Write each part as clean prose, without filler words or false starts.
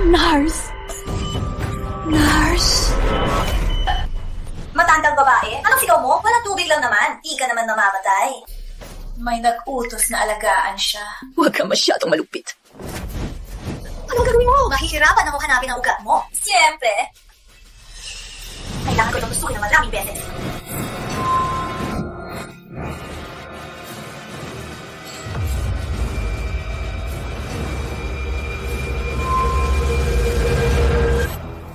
Nars! Nars! Matandang babae? Anong sigaw mo? Walang tubig lang naman. Di ka naman namamatay. May nag-utos na alagaan siya. Huwag ka masyadong malupit. Anong gagawin mo? Mahihirapan ako hanapin ang ugat mo. Siyempre. Kailangan ko itong tustukin ng maraming beses.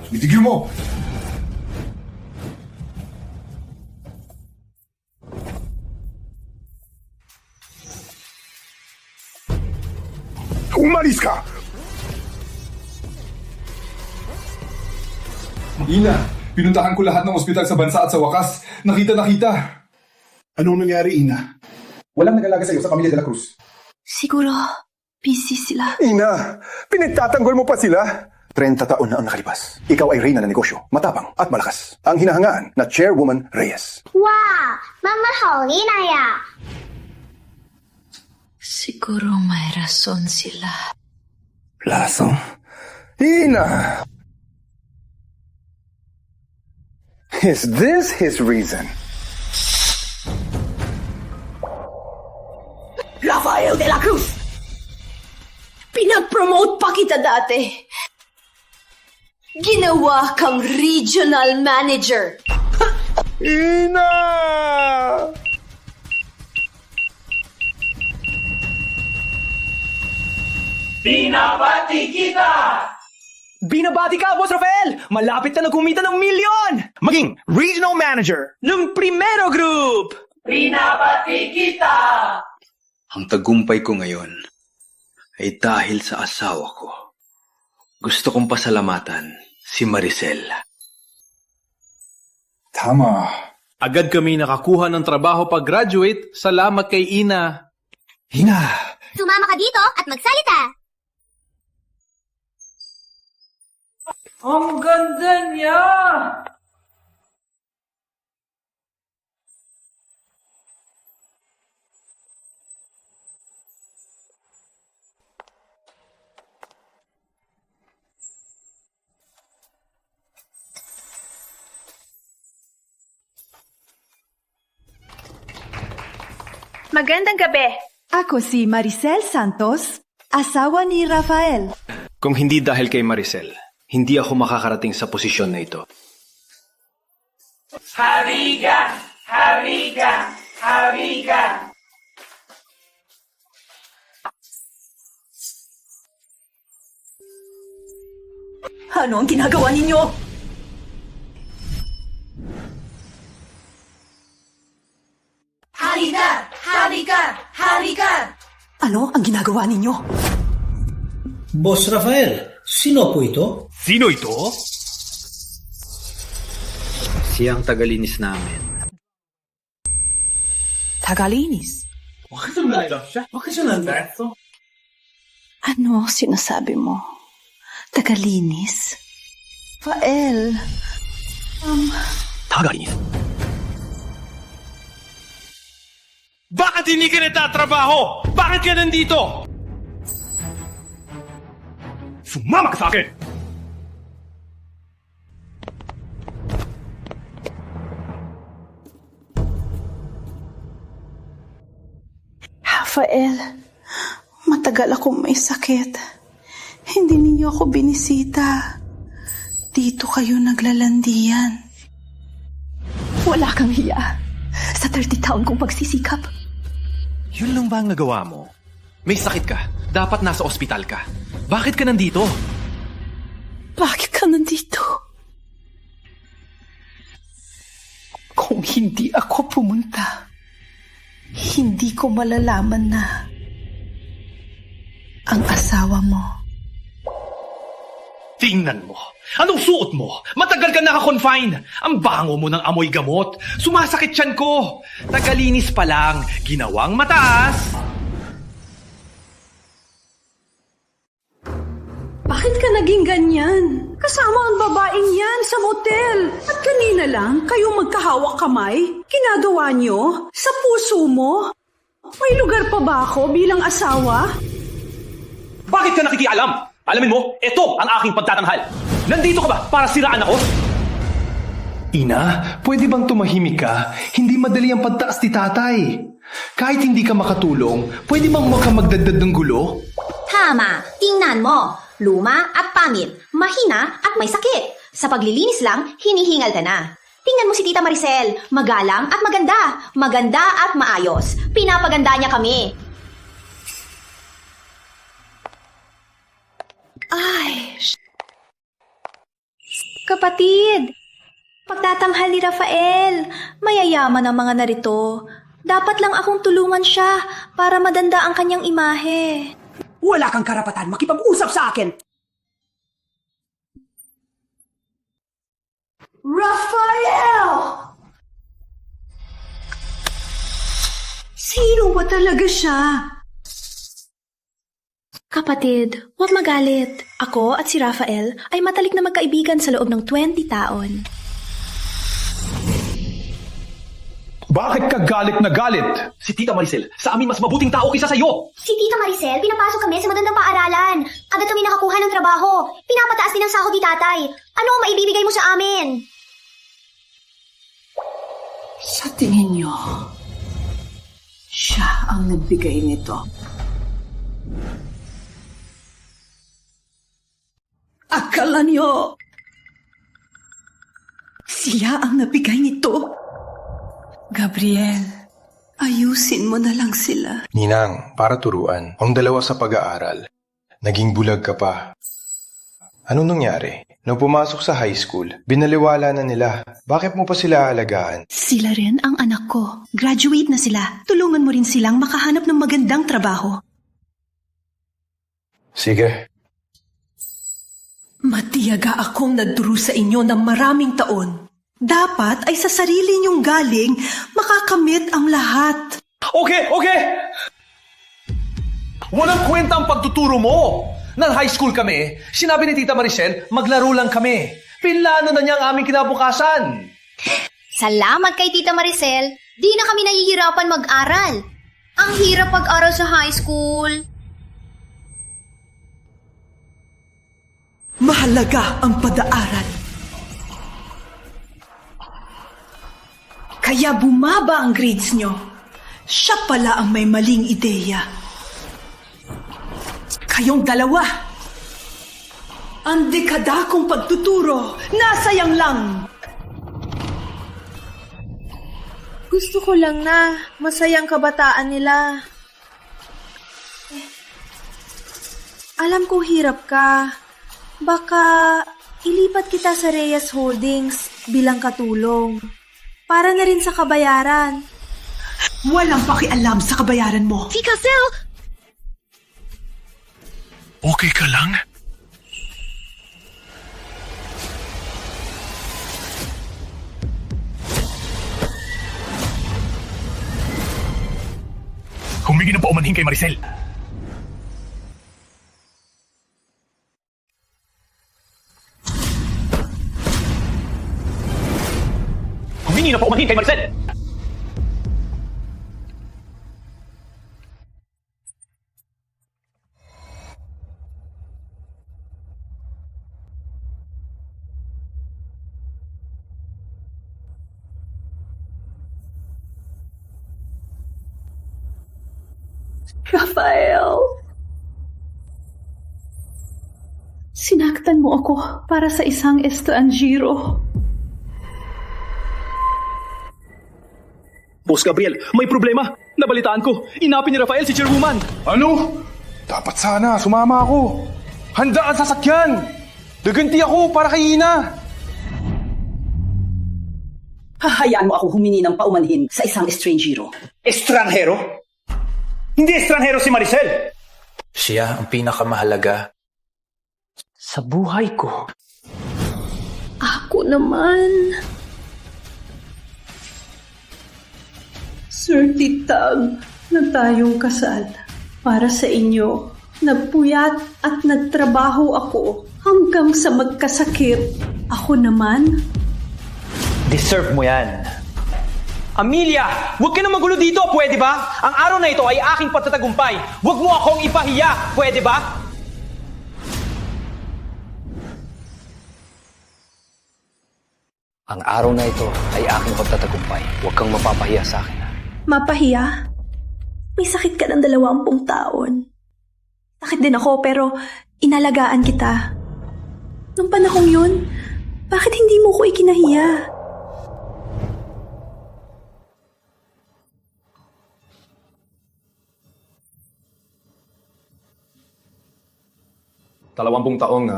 Itigil mo! Umalis ka! Ina, pinuntahan ko lahat ng ospital sa bansa at sa wakas. Nakita. Anong nangyari, Ina? Walang nag-alaga sa'yo sa pamilya de la Cruz. Siguro, busy sila. Ina, pinagtatanggol mo pa sila? 30 taon na ang nakalipas. Ikaw ay reyna ng negosyo, matapang at malakas. Ang hinahangaan na Chairwoman Reyes. Wow! Mamahali na ya! Siguro may rason sila. Laso? Ina! Is this his reason? Rafael de la Cruz! Pinag-promote pa kita dati. Ginawa kang regional manager. Ina! Binabati ka, Boss Rafael! Malapit na kumita ng milyon! Maging regional manager ng Primero Group! Ang tagumpay ko ngayon ay dahil sa asawa ko. Gusto kong pasalamatan si Maricel. Tama. Agad kami nakakuha ng trabaho pag-graduate, salamat kay Ina. Ina! Sumama ka dito at magsalita! Ang ganda niya! Magandang gabi. Ako si Maricel Santos, asawa ni Rafael. Kung hindi dahil kay Maricel, hindi ako makakarating sa posisyon na ito. Hariga! Ano ang ginagawa ninyo? Halika! Ano ang ginagawa ninyo? Boss Rafael, sino po ito? Sino ito? Siyang tagalinis namin. Tagalinis. Ano sinasabi mo? Tagalinis? Rafael, Tagalinis? Bakit hindi ka natatrabaho? Bakit ka nandito? Sumama ka sa akin! Rafael, matagal akong may sakit. Hindi ninyo ako binisita. Dito kayo naglalandian. Wala kang hiya sa 30 taon kong pagsisikap. Yun lang ba ang nagawa mo? May sakit ka. Dapat nasa ospital ka. Bakit ka nandito? Bakit ka nandito? Kung hindi ako pumunta, hindi ko malalaman na ang asawa mo. Tingnan mo. Anong suot mo? Matagal ka naka-confine. Ang bango mo ng amoy gamot. Sumasakit tiyan ko. Tagalinis pa lang. Ginawang mataas. Bakit ka naging ganyan? Kasama ang babaeng yan sa motel. At kanina lang, kayong magkahawak kamay. Ginagawa nyo? Sa puso mo? May lugar pa ba ako bilang asawa? Bakit ka nakikialam? Alamin mo, ito ang aking pagtatanghal. Nandito ka ba para siraan ako? Ina, pwede bang tumahimik ka? Hindi madali ang pagtaas ni tatay. Kahit hindi ka makatulong, pwede bang huwag ka magdagdag ng gulo? Tama, tingnan mo. Luma at pangit, mahina at may sakit. Sa paglilinis lang, hinihingal ka na. Tingnan mo si Tita Maricel, magalang at maganda. Maganda at maayos. Pinapaganda niya kami. Ay, kapatid, pagtatanghal ni Rafael, mayayaman ang mga narito. Dapat lang akong tulungan siya para madanda ang kanyang imahe. Wala kang karapatan makipag-usap sa akin. Rafael! Sino ba talaga siya? Kapatid, huwag magalit. Ako at si Rafael ay matalik na magkaibigan sa loob ng 20 taon. Bakit ka galit na galit? Si Tita Maricel, sa amin mas mabuting tao kaysa sa'yo. Si Tita Maricel, pinapasok kami sa magandang paaralan. Agad kami nakakuha ng trabaho. Pinapataas din ang sahod ni tatay. Ano ang maibibigay mo sa amin? Sa tingin niyo, siya ang nagbigay nito. Akala niyo, siya ang nabigay nito? Gabriel, ayusin mo na lang sila. Ninang, para turuan, ang dalawa sa pag-aaral. Naging bulag ka pa. Anong nangyari? Nung pumasok sa high school, binaliwala na nila. Bakit mo pa sila aalagaan? Sila rin ang anak ko. Graduate na sila. Tulungan mo rin silang makahanap ng magandang trabaho. Sige. Matiyaga akong nagturo sa inyo ng maraming taon. Dapat ay sa sarili niyong galing makakamit ang lahat. Okay! Walang kwenta ang pagtuturo mo! Nang high school kami, sinabi ni Tita Maricel, maglaro lang kami. Pinlano na niya ang aming kinabukasan. Salamat kay Tita Maricel. Di na kami nahihirapan mag-aral. Ang hirap mag-aral sa high school. Mahalaga ang pag-aaral. Kaya bumaba ang grades niyo. Siya pala ang may maling ideya. Kayong dalawa. Ang dekada kong pagtuturo, nasayang lang. Gusto ko lang na masayang kabataan nila. Alam kong hirap ka. Baka ilipat kita sa Reyes Holdings bilang katulong. Para na rin sa kabayaran. Walang pakialam sa kabayaran mo. Ficacel! Okay ka lang? Humingi ng paumanhin kay Maricel. Humingi na paumanhin kay Maricel! Rafael! Sinaktan mo ako para sa isang estranjero. Boss Gabriel, may problema. Nabalitaan ko. Inapin ni Rafael si Chairwoman. Ano? Dapat sana, sumama ako. Handa ang sasakyan. Daganti ako para kay Ina. Hahayaan mo ako humingi ng paumanhin sa isang estranjero. Estranghero? Hindi estranghero si Maricel. Siya ang pinakamahalaga. Sa buhay ko. Ako naman. Certitag na tayong kasal. Para sa inyo, nagpuyat at nagtrabaho ako hanggang sa magkasakit. Ako naman, Deserve mo yan. Amelia, huwag ka na magulo dito, pwede ba? Ang araw na ito ay aking pagtatagumpay. Huwag mo akong ipahiya, pwede ba? Ang araw na ito ay aking pagtatagumpay. Huwag kang mapapahiya sa akin. Mapahiya? May sakit ka ng 20 taon. Sakit din ako pero inalagaan kita. Nung panahong yun, bakit hindi mo ko ikinahiya? Dalawampung taong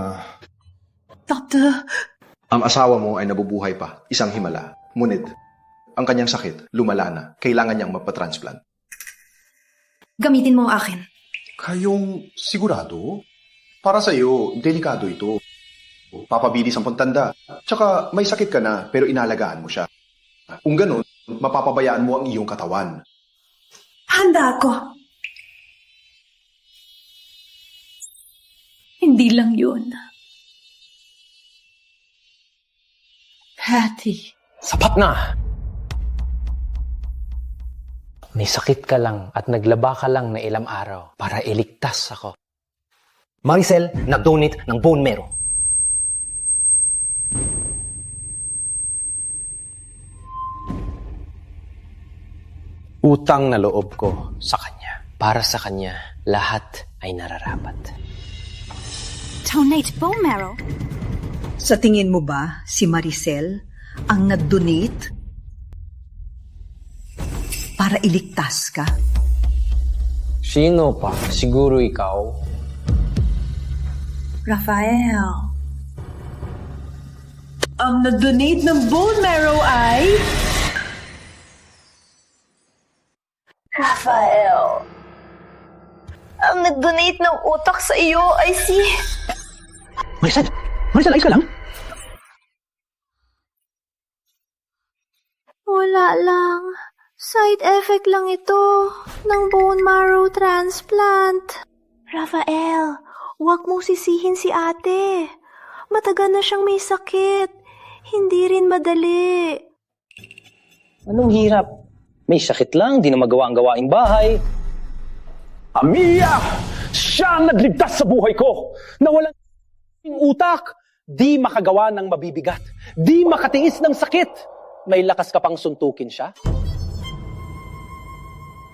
Doctor, ang asawa mo ay nabubuhay pa, isang himala. Ngunit, ang kanyang sakit, lumala na. Kailangan niyang mapatransplant. Gamitin mo ang akin. Kayong sigurado? Para sa'yo, delikado ito. Papabilis ang pagtanda. Tsaka may sakit ka na, pero inalagaan mo siya. Kung ganun, mapapabayaan mo ang iyong katawan. handa ako. Hindi lang yun. Patty. Sapat na! May sakit ka lang at naglaba ka lang na ilang araw para iligtas ako. Maricel, nag-donate ng bone marrow. Utang na loob ko sa kanya. Para sa kanya, lahat ay nararapat. Donate bone marrow? Sa tingin mo ba si Maricel ang nag-donate para iligtas ka? Sino pa? Siguro ikaw? Rafael. Ang nag-donate ng bone marrow ay... Rafael. Ang nag-donate ng utak sa iyo ay si... Maricel! Maricel, ayos ka lang? Wala lang. Side effect lang ito ng bone marrow transplant. Rafael, huwag mong sisihin si ate. Matagal na siyang may sakit. Hindi rin madali. Anong hirap? May sakit lang, di na magawa ang gawaing bahay. Amiya! Siya ang nagligtas sa buhay ko! Nawalan ng utak! Di makagawa ng mabibigat. Di makatiis ng sakit. May lakas ka pang suntukin siya?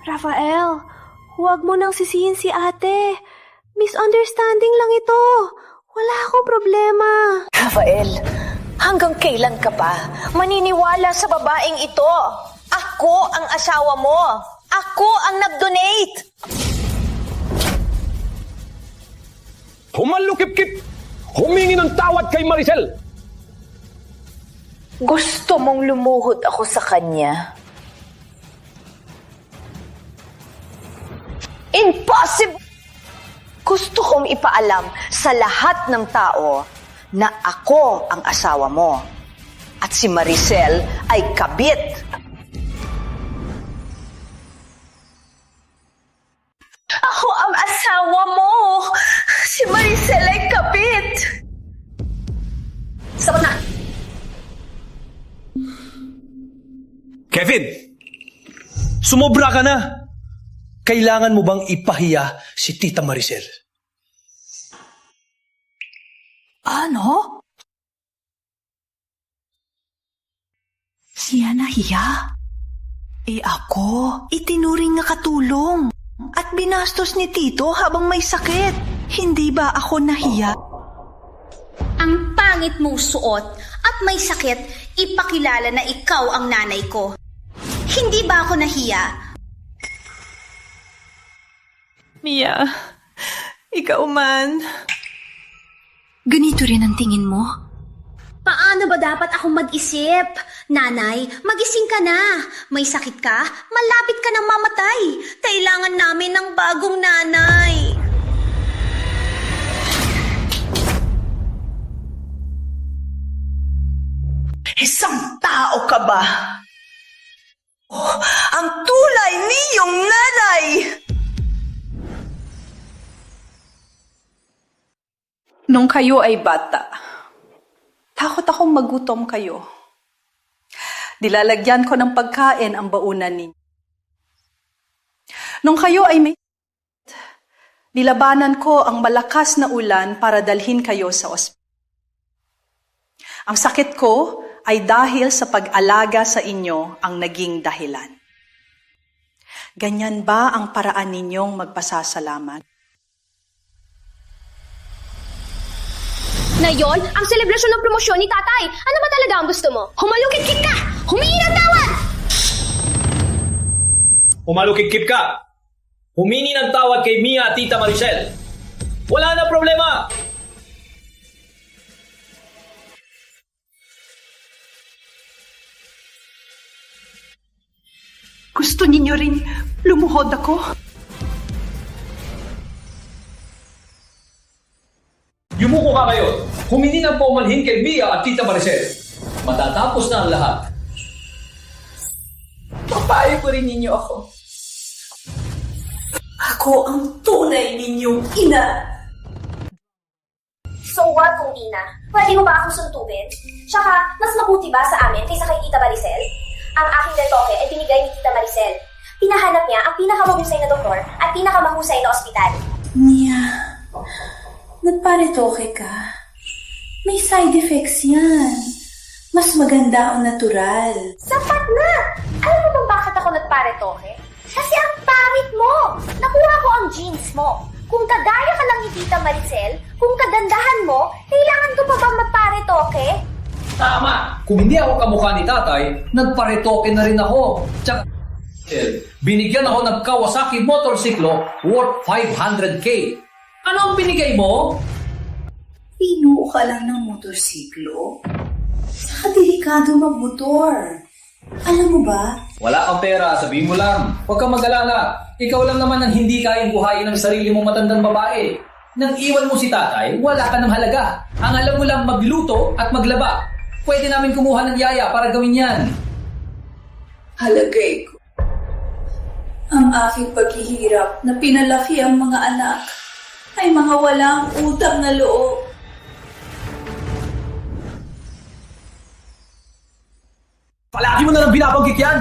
Rafael, huwag mo nang sisihin si ate. Misunderstanding lang ito. Wala akong problema. Rafael, hanggang kailan ka pa maniniwala sa babaeng ito? Ako ang asawa mo. Ako ang nag-donate. Humalukip-kip! Humingi ng tawad kay Maricel! Gusto mong lumuhod ako sa kanya? Impossible! Gusto kong ipaalam sa lahat ng tao na ako ang asawa mo at si Maricel ay kabit. Ako ang asawa mo! Si Maricel ay kabit! Sapat na! Kevin! Sumobra ka na! Kailangan mo bang ipahiya si Tita Maricel? Ano? Siya nahiya? Ako, itinuring na katulong. At binastos ni Tito habang may sakit. Hindi ba ako nahiya? Ang pangit mong suot at may sakit, ipakilala na ikaw ang nanay ko. Hindi ba ako nahiya? Mia, ikaw man. Ganito rin ang tingin mo? Paano ba dapat akong mag-isip? Nanay, magising ka na. May sakit ka? Malapit ka nang mamatay. Kailangan namin ng bagong nanay. Isang tao ka ba? Oh, ang tulay niyong nanay! Nung kayo ay bata, takot akong magutom kayo. Nilalagyan ko ng pagkain ang baunan ninyo. Nung kayo ay may nilabanan ko ang malakas na ulan para dalhin kayo sa ospital. Ang sakit ko ay dahil sa pag-alaga sa inyo ang naging dahilan. Ganyan ba ang paraan ninyong magpasasalamat? Ngayon, ang selebrasyon ng promosyon ni tatay. Ano ba talaga ang gusto mo? Humalukit-kit ka! Humingi ng tawad! Umalukik-kip ka! Humingi ng tawad kay Mia at Tita Maricel. Wala na problema! Gusto ninyo rin lumuhod ako? Yumuko ka ngayon. Humingi ng paumanhin kay Mia at Tita Maricel. Matatapos na ang lahat. Papayo ko rin ninyo ako. Ako ang tunay ninyong ina. So what, kung Ina? Pwede mo ba akong suntubin? Tsaka, mas mabuti ba sa amin kaysa kay Tita Maricel? Ang aking retoke ay binigay ni Tita Maricel. Pinahanap niya ang pinakamahusay na doktor at pinakamahusay na ospital. Mia, nagparetoke ka. May side effects yan. Mas maganda ang natural. Sapat na! Alam mo bang bakit ako nagparetoke? Kasi ang pangit mo! Nakuha ko ang genes mo. Kung kagaya ka lang ni Tita Maricel, kung kagandahan mo, kailangan ko pa bang magparetoke? Tama! Kung hindi ako kamukha ni tatay, nagparetoke na rin ako. Tsaka, binigyan ako ng Kawasaki motorsiklo worth 500K. Ano ang binigay mo? Pinuo ka lang ng motorsiklo. Saka delikado magmotor. Alam mo ba? Wala kang pera, sabihin mo lang. Huwag kang mag-alala. Ikaw lang naman ang hindi kayang buhayin ng sarili mong matandang babae. Nang iwan mo si tatay, wala ka ng halaga. Ang alam mo lang magluto at maglaba. Pwede namin kumuha ng yaya para gawin yan. Halagay ko ang aking paghihirap na pinalaki ang mga anak ay mga walang utang na loob. Palagi mo na lang binabanggit yan.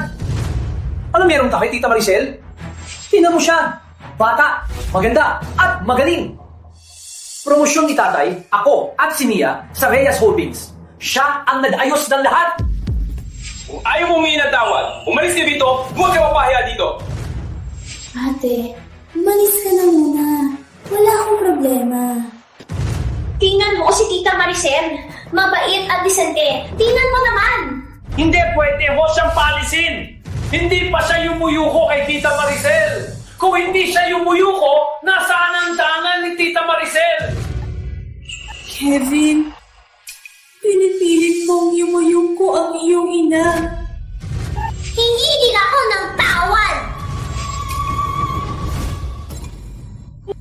Ano meron ka kay Tita Maricel? Tingnan mo siya. Bata, maganda, at magaling. Promosyon ni tatay, ako at si Mia sa Reyes Holdings. Siya ang nag-ayos ng lahat. Kung ayaw mo humingi ng tawad, umalis ka dito, huwag ka mapahiya dito. Ate, umalis ka na muna. Wala akong problema. Tingnan mo si Tita Maricel. Mabait at disente. Tingnan mo naman. Hindi pwede mo siyang palisin. Hindi pa siya yumuyuko kay Tita Maricel. Kung hindi siya yumuyuko, nasaan ang tangan ni Tita Maricel? Kevin, pinipilit mong yumuyuko ang iyong ina. Hingi din ako ng tawad.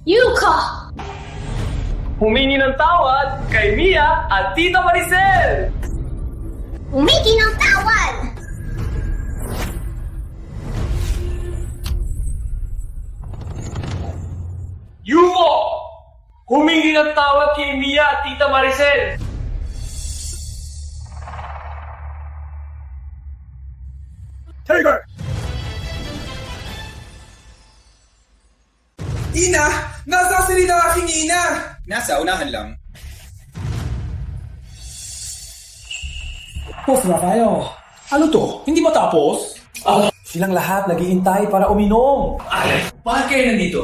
Yuko! Humingi ng tawad kay Mia at Tita Maricel. Humingi ng tawad! Yuko! Humingi ng tawad kay Mia at Tita Maricel. Tiger! Ina! Nasa silid ang aking ina! Nasa unahan lang. Tapos na tayo. Ano to? Hindi matapos? Silang lahat naghihintay para uminom. Ay, bakit kayo nandito?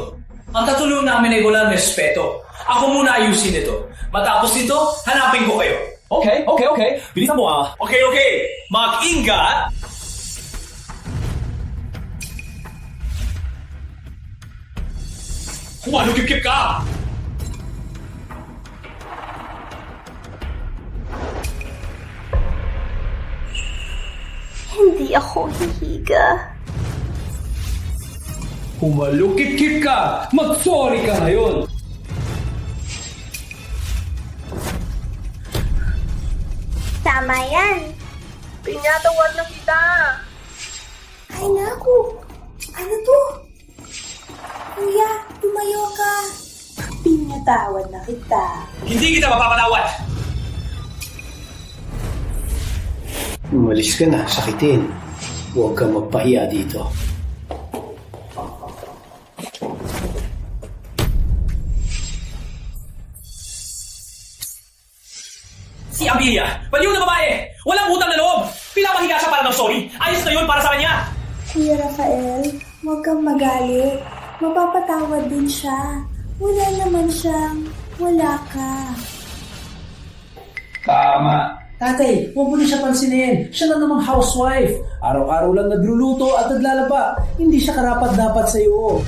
Ang katulong namin ay walang respeto. Ako muna ayusin ito. Matapos nito, hanapin ko kayo. Okay. Bilisan mo ah. Okay. Mag-ingat! Humalukip-kip ka! Hindi ako hihiga. Humalukip-kip ka! Mag-sorry ka ngayon! Tama yan. Pinatawad na kita. Ay naku, ano to? Kuya, tumayo ka. Pinatawad na kita. Hindi kita mapapatawad! Umalis ka na, sakitin. Huwag kang magpahiya dito. Si Amelia, baliw na babae! Walang utang na loob! Pinapahiga siya para ng sorry! Ayos na yun para sa kanya! Kuya Rafael, huwag kang magalit. Mapapatawad din siya. Wala naman siyang wala ka. Tama. Tatay, huwag mo na siya pansinin. Siya na namang housewife. Araw-araw lang nagluluto at naglalaba. Hindi siya karapat-dapat sa'yo.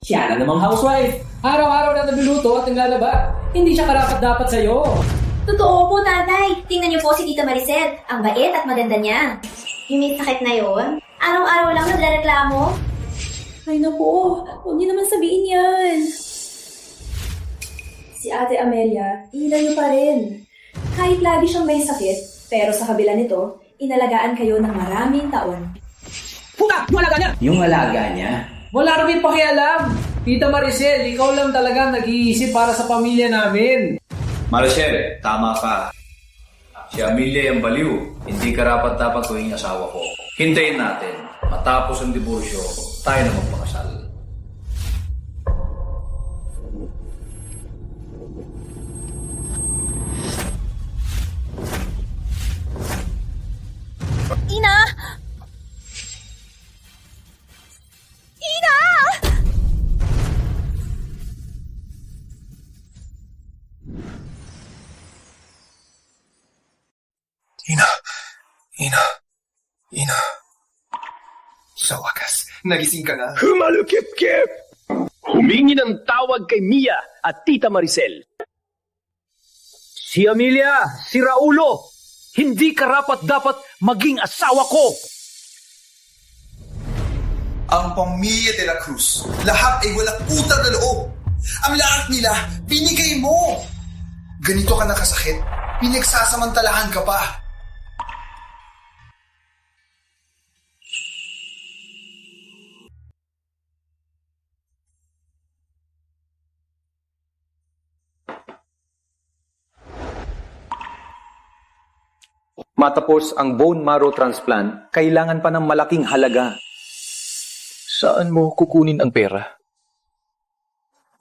Siya na namang housewife. Araw-araw lang nagluluto at naglalaba. Hindi siya karapat-dapat sa'yo. Totoo po, tatay. Tingnan niyo po si Tita Maricel. Ang bait at maganda niya. Yung may sakit na yon, araw-araw lang nagrereklamo. Ay naku, huwag niyo naman sabihin yan. Si Ate Amelia, ilan niyo pa rin. Kahit lagi siyang may sakit, pero sa kabila nito, inalagaan kayo ng maraming taon. Puta! Yung alaga niya! Yung alaga niya? Wala rin pakialam. Tita Maricel, ikaw lang talaga nag-iisip para sa pamilya namin. Maricel, tama ka. Si Amelia ang baliw. Hindi karapat-dapat ko yung asawa ko. Hintayin natin. Matapos ang diborsyo, tayo na magpakasal. Ina! Ina! Ina. Sa wakas, nagising ka na. Humalukip-kip! Humingi ng tawag kay Mia at Tita Maricel. Si Amelia, si Raulo, hindi karapat-dapat maging asawa ko. Ang pamilya de la Cruz, lahat ay walang utang na loob. Ang lahat nila, binigay mo. Ganito ka nakasakit, pinagsasamantalahan ka pa. Matapos ang bone marrow transplant, kailangan pa ng malaking halaga. Saan mo kukunin ang pera?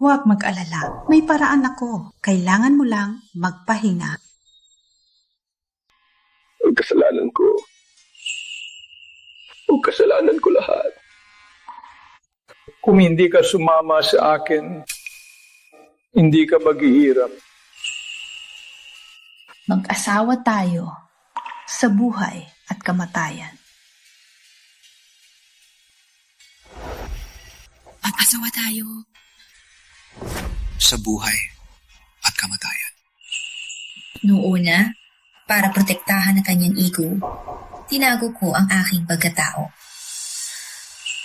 Huwag mag-alala. May paraan ako. Kailangan mo lang magpahinga. Ang kasalanan ko. Ang kasalanan ko lahat. Kung hindi ka sumama sa akin, hindi ka maghihirap. Mag-asawa tayo sa buhay at kamatayan. Mag-asawa tayo sa buhay at kamatayan. Noong una, para protektahan ang kanyang ego, tinago ko ang aking pagkatao.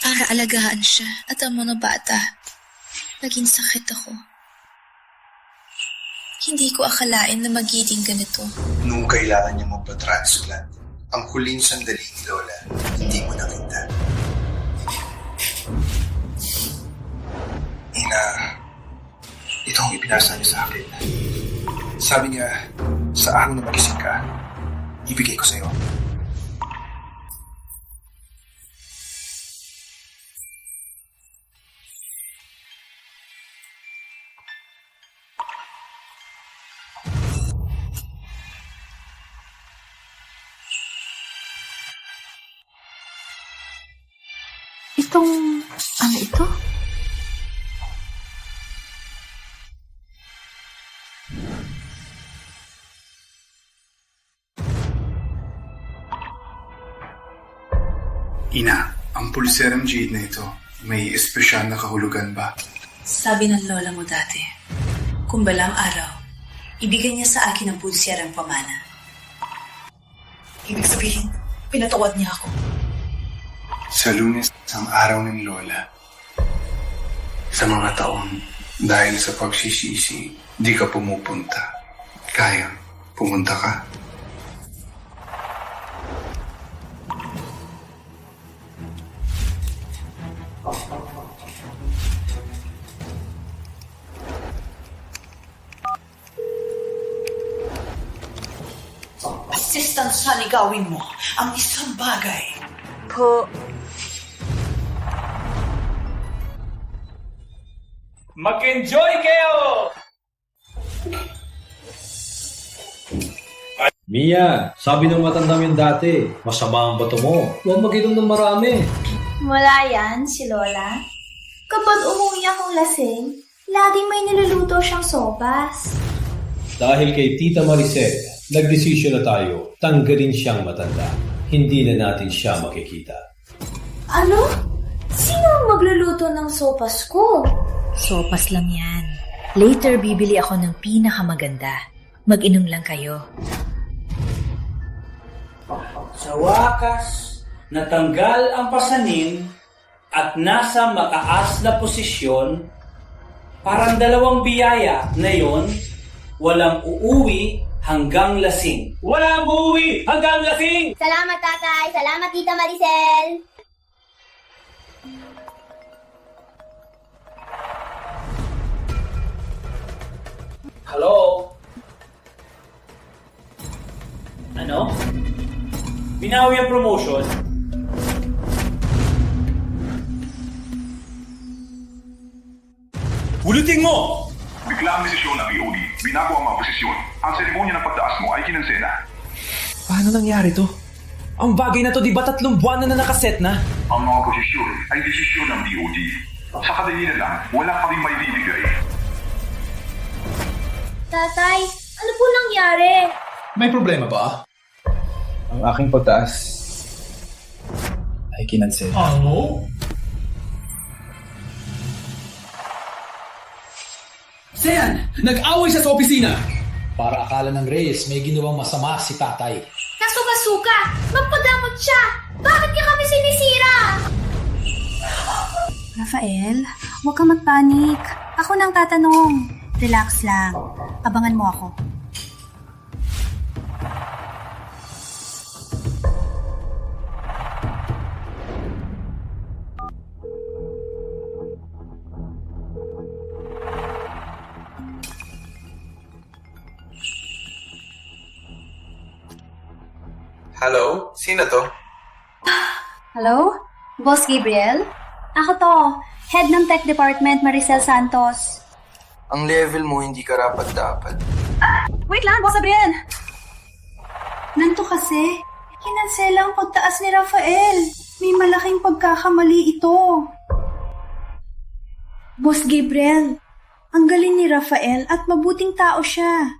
Para alagaan siya at ang mga bata, naging sakit ako. Hindi ko akalain na magiging ganito. Nung kailangan niya magpa-transplant, ang huling sandali ni Lola, hindi mo nakita. Ina, ito ang ipinasa niya sa akin. Sabi niya, sa araw na magising ka, ibigay ko sa'yo. Itong, ano ito? Ina, ang pulserang jade na ito, may espesyal na kahulugan ba? Sabi ng lola mo dati, kung balang araw, ibigay niya sa akin ang pulserang pamana. Ibig sabihin, pinatawad niya ako. Sa Lunes, ang araw ng Lola. Sa mga taon, dahil sa pagsisisi, di ka pumupunta. Kaya, pumunta ka. Assistant sa ligawin mo ang isang bagay. Po. Mag-enjoy kayo! Mia, sabi ng matandang yun dati, masama ang bato mo. Huwag mag-inom ng marami. Wala yan, si Lola. Kapag umuwi akong lasing, laging may niluluto siyang sopas. Dahil kay Tita Maricel, nagdesisyon na tayo, tanggalin siyang matanda. Hindi na natin siya makikita. Ano? Sino ang magluluto ng sopas ko? Sopas lang yan. Later, bibili ako ng pinakamaganda. Mag-inom lang kayo. Sa wakas, natanggal ang pasanin at nasa mataas na posisyon, parang dalawang biyaya na yon, walang uuwi hanggang lasing. Walang uuwi hanggang lasing! Salamat, Tatay! Salamat, Tita Maricel! Hello? Ano? Binawi ang promotion? Ulitin mo! Bigla ang desisyon ng EOD. Binago ang mga posisyon. Ang seremonya ng pagtaas mo ay kinansela. Paano nangyari to? Ang bagay na to, di ba 3 buwan na nakaset na? Ang mga posisyon ay desisyon ng DOD. Sa kadali na lang, wala ka rin may bibigay. Tatay, ano po nangyari? May problema ba? Ang aking pagtaas ay kinansel. Ano? Sean! Nag-away siya sa opisina! Para akala ng Reyes, may ginawang masama si tatay. Nasuka-suka! Magpadamot siya! Bakit niya kami sinisira? Rafael, huwag kang magpanik. Ako nang tatanong. Relax lang. Abangan mo ako. Hello? Sino to? Hello? Boss Gabriel? Ako to. Head ng Tech Department, Maricel Santos. Ang level mo hindi karapat-dapat. Wait lang, Boss Gabriel! Nanto kasi, kinansela ang pagtaas ni Rafael. May malaking pagkakamali ito. Boss Gabriel, ang galing ni Rafael at mabuting tao siya.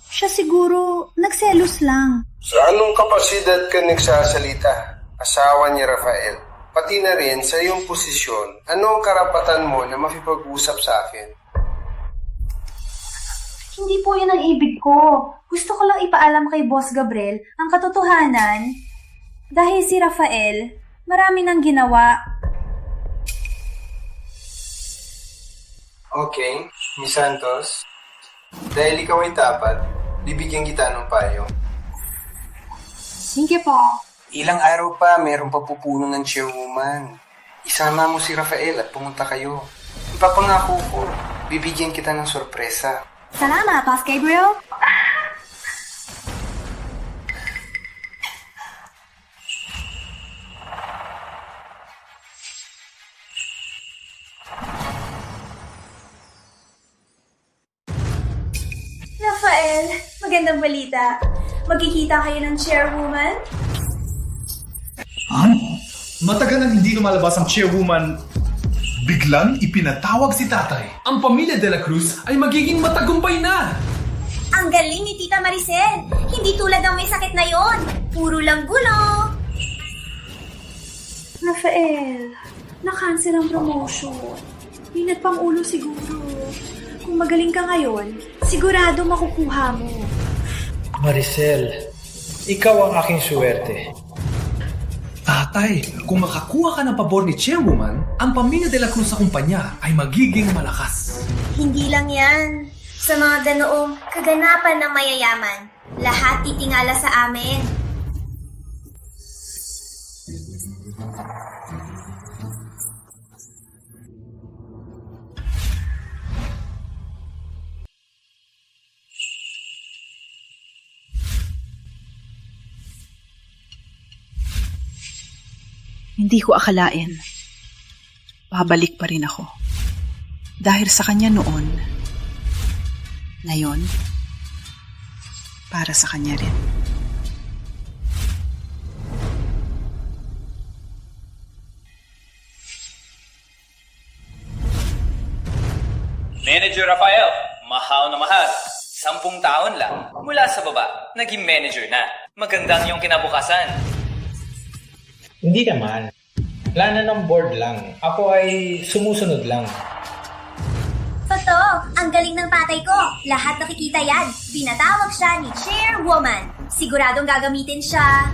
Siya siguro nagselos lang. Sa anong kapasidad ka nagsasalita? Asawa ni Rafael. Pati na rin sa iyong posisyon, ano ang karapatan mo na makipag-usap sa akin? Hindi po yun ang ibig ko. Gusto ko lang ipaalam kay Boss Gabriel ang katotohanan. Dahil si Rafael, marami nang ginawa. Okay, Miss Santos. Dahil ikaw ay tapat, bibigyan kita ng payo. Sige po. Ilang araw pa, meron pa pupuno ng chairwoman. Isama mo si Rafael at pumunta kayo. Ipapangako ko, bibigyan kita ng sorpresa. Salamat, Boss Gabriel. Rafael, magandang balita. Magkikita kayo ng chairwoman? Ano? Matagal nang hindi lumalabas ang chairwoman. Biglang ipinatawag si tatay. Ang pamilya de la Cruz ay magiging matagumpay na! Ang galing ni Tita Maricel. Hindi tulad ng may sakit na yon. Puro lang gulo. Rafael, na-cancel ang promotion. May nagpang-ulo siguro. Kung magaling ka ngayon, sigurado makukuha mo. Maricel, ikaw ang aking swerte. Tatay, kung makakuha ka ng pabor ni Chairwoman, ang pamilya de la Cruz sa kumpanya ay magiging malakas. Hindi lang yan. Sa mga ganoong kaganapan ng mayayaman, lahat titingala sa amin. Hindi ko akalain. Babalik pa rin ako. Dahil sa kanya noon, ngayon, para sa kanya rin. Manager Rafael, mahaw na mahal. 10 taon lang, mula sa baba, naging manager na. Magandang yung kinabukasan. Hindi naman. Plano ng board lang. Ako ay sumusunod lang. Totoo, ang galing ng tatay ko. Lahat nakikita yan. Pinatawag siya ni Chairwoman. Siguradong gagamitin siya.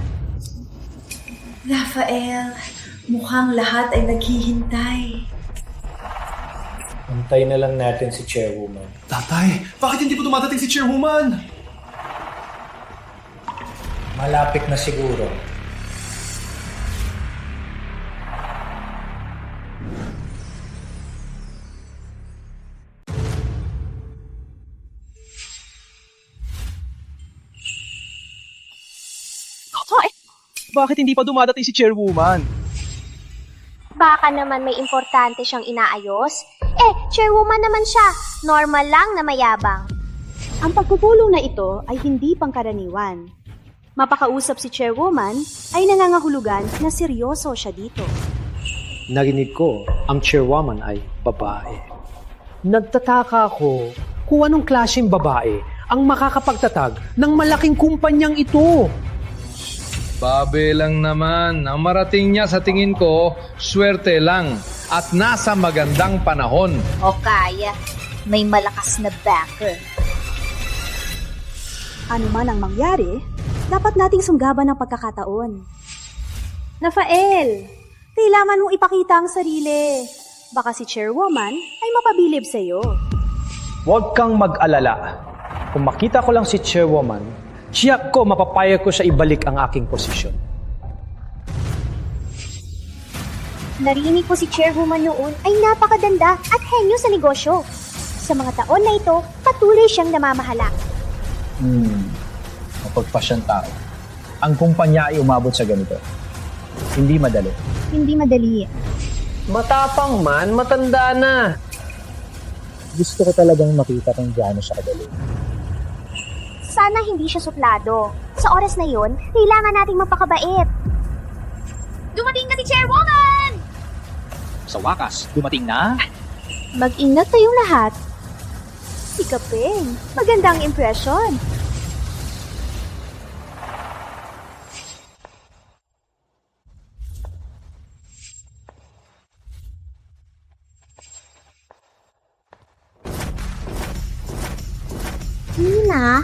Rafael, mukhang lahat ay naghihintay. Antay na lang natin si Chairwoman. Tatay, bakit hindi po dumadating si Chairwoman? Malapit na siguro. Bakit hindi pa dumadating si Chairwoman? Baka naman may importante siyang inaayos. Chairwoman naman siya. Normal lang na mayabang. Ang pagpupulong na ito ay hindi pangkaraniwan. Mapakausap si Chairwoman ay nangangahulugan na seryoso siya dito. Narinig ko, ang Chairwoman ay babae. Nagtataka ako kung anong klaseng babae ang makakapagtatag ng malaking kumpanyang ito. Babe lang naman. Ang marating niya sa tingin ko, swerte lang at nasa magandang panahon. O kaya, may malakas na backer. Ano man ang mangyari, dapat nating sunggaban ng pagkakataon. Rafael, kailangan mong ipakita ang sarili. Baka si Chairwoman ay mapabilib sa'yo. Huwag kang mag-alala. Kung makita ko lang si Chairwoman, siya ko mapapayag ko sa ibalik ang aking posisyon. Narinig ko si Chairwoman noon ay napakaganda at henyo sa negosyo. Sa mga taon na ito, patuloy siyang namamahala. Mapagpasyang tao. Ang kumpanya ay umabot sa ganito. Hindi madali. Hindi madali. Matapang man, matanda na. Gusto ko talagang makita kung gaano siya kadali. Sana hindi siya suplado. Sa oras na yon, kailangan nating mapakabait. Dumating na si Chairwoman! Sa wakas, dumating na. Mag-ingat tayong lahat. Sikapin. Magandang impression. Nina?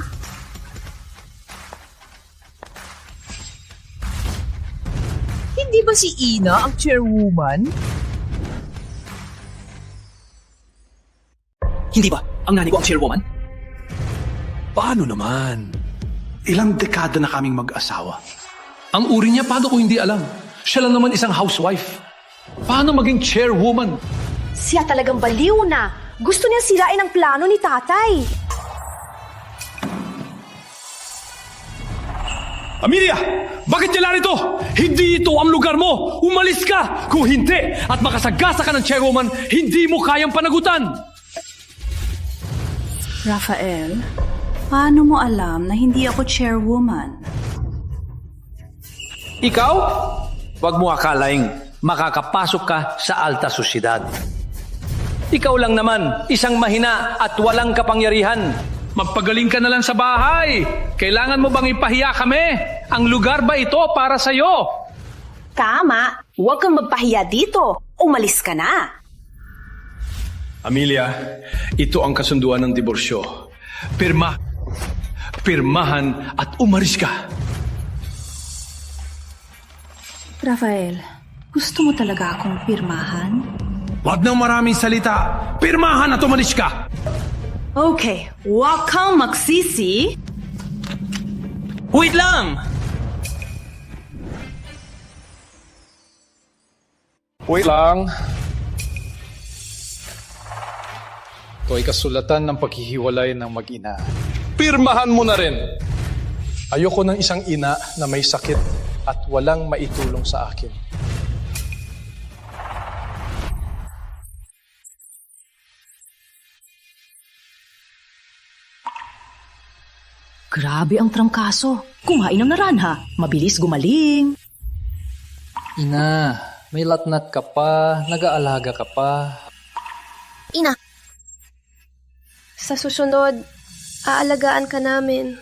Hindi ba si Ina ang Chairwoman? Hindi ba ang nanay ko ang Chairwoman? Paano naman? Ilang dekada na kaming mag-asawa. Ang uri niya, paano ko hindi alam? Siya lang naman isang housewife. Paano maging chairwoman? Siya talagang baliw na. Gusto niya sirain ang plano ni tatay. Amelia! Bakit niya ito? Hindi ito ang lugar mo! Umalis ka! Kung hindi at makasagasa ka ng chairwoman, hindi mo kayang panagutan! Rafael, paano mo alam na hindi ako chairwoman? Ikaw? Huwag mo akalaing makakapasok ka sa alta sosyedad. Ikaw lang naman, isang mahina at walang kapangyarihan. Magpagaling ka na lang sa bahay. Kailangan mo bang ipahiya kami? Ang lugar ba ito para sa'yo? Tama. Huwag kang magpahiya dito. Umalis ka na. Amelia, ito ang kasunduan ng diborsyo. Pirmahan at umalis ka. Rafael, gusto mo talaga akong pirmahan? Huwag nang maraming salita. Pirmahan at umalis ka. Okay, huwag kang magsisi. Wait lang! Wait lang. Ito ay kasulatan ng paghihiwalay ng mag-ina. Pirmahan mo na rin! Ayoko ng isang ina na may sakit at walang maitulong sa akin. Grabe ang trangkaso. Kumain ng naranha. Mabilis gumaling. Ina, may latnat ka pa, nag-aalaga ka pa. Ina, Sa susunod, aalagaan ka namin.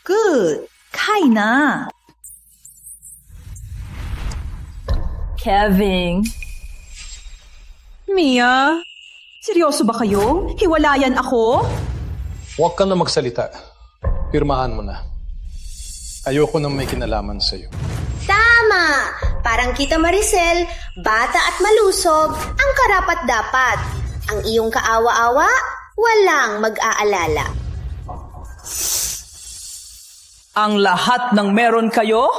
Good. Kain na. Kevin. Mia, seryoso ba kayo? Hiwalayan ako? Huwag ka na magsalita. Pirmahan mo na. Ayoko nang may kinalaman sa'yo. Tama! Parang kita Maricel, bata at malusog, ang karapat-dapat. Ang iyong kaawa-awa, walang mag-aalala. Ang lahat ng meron kayo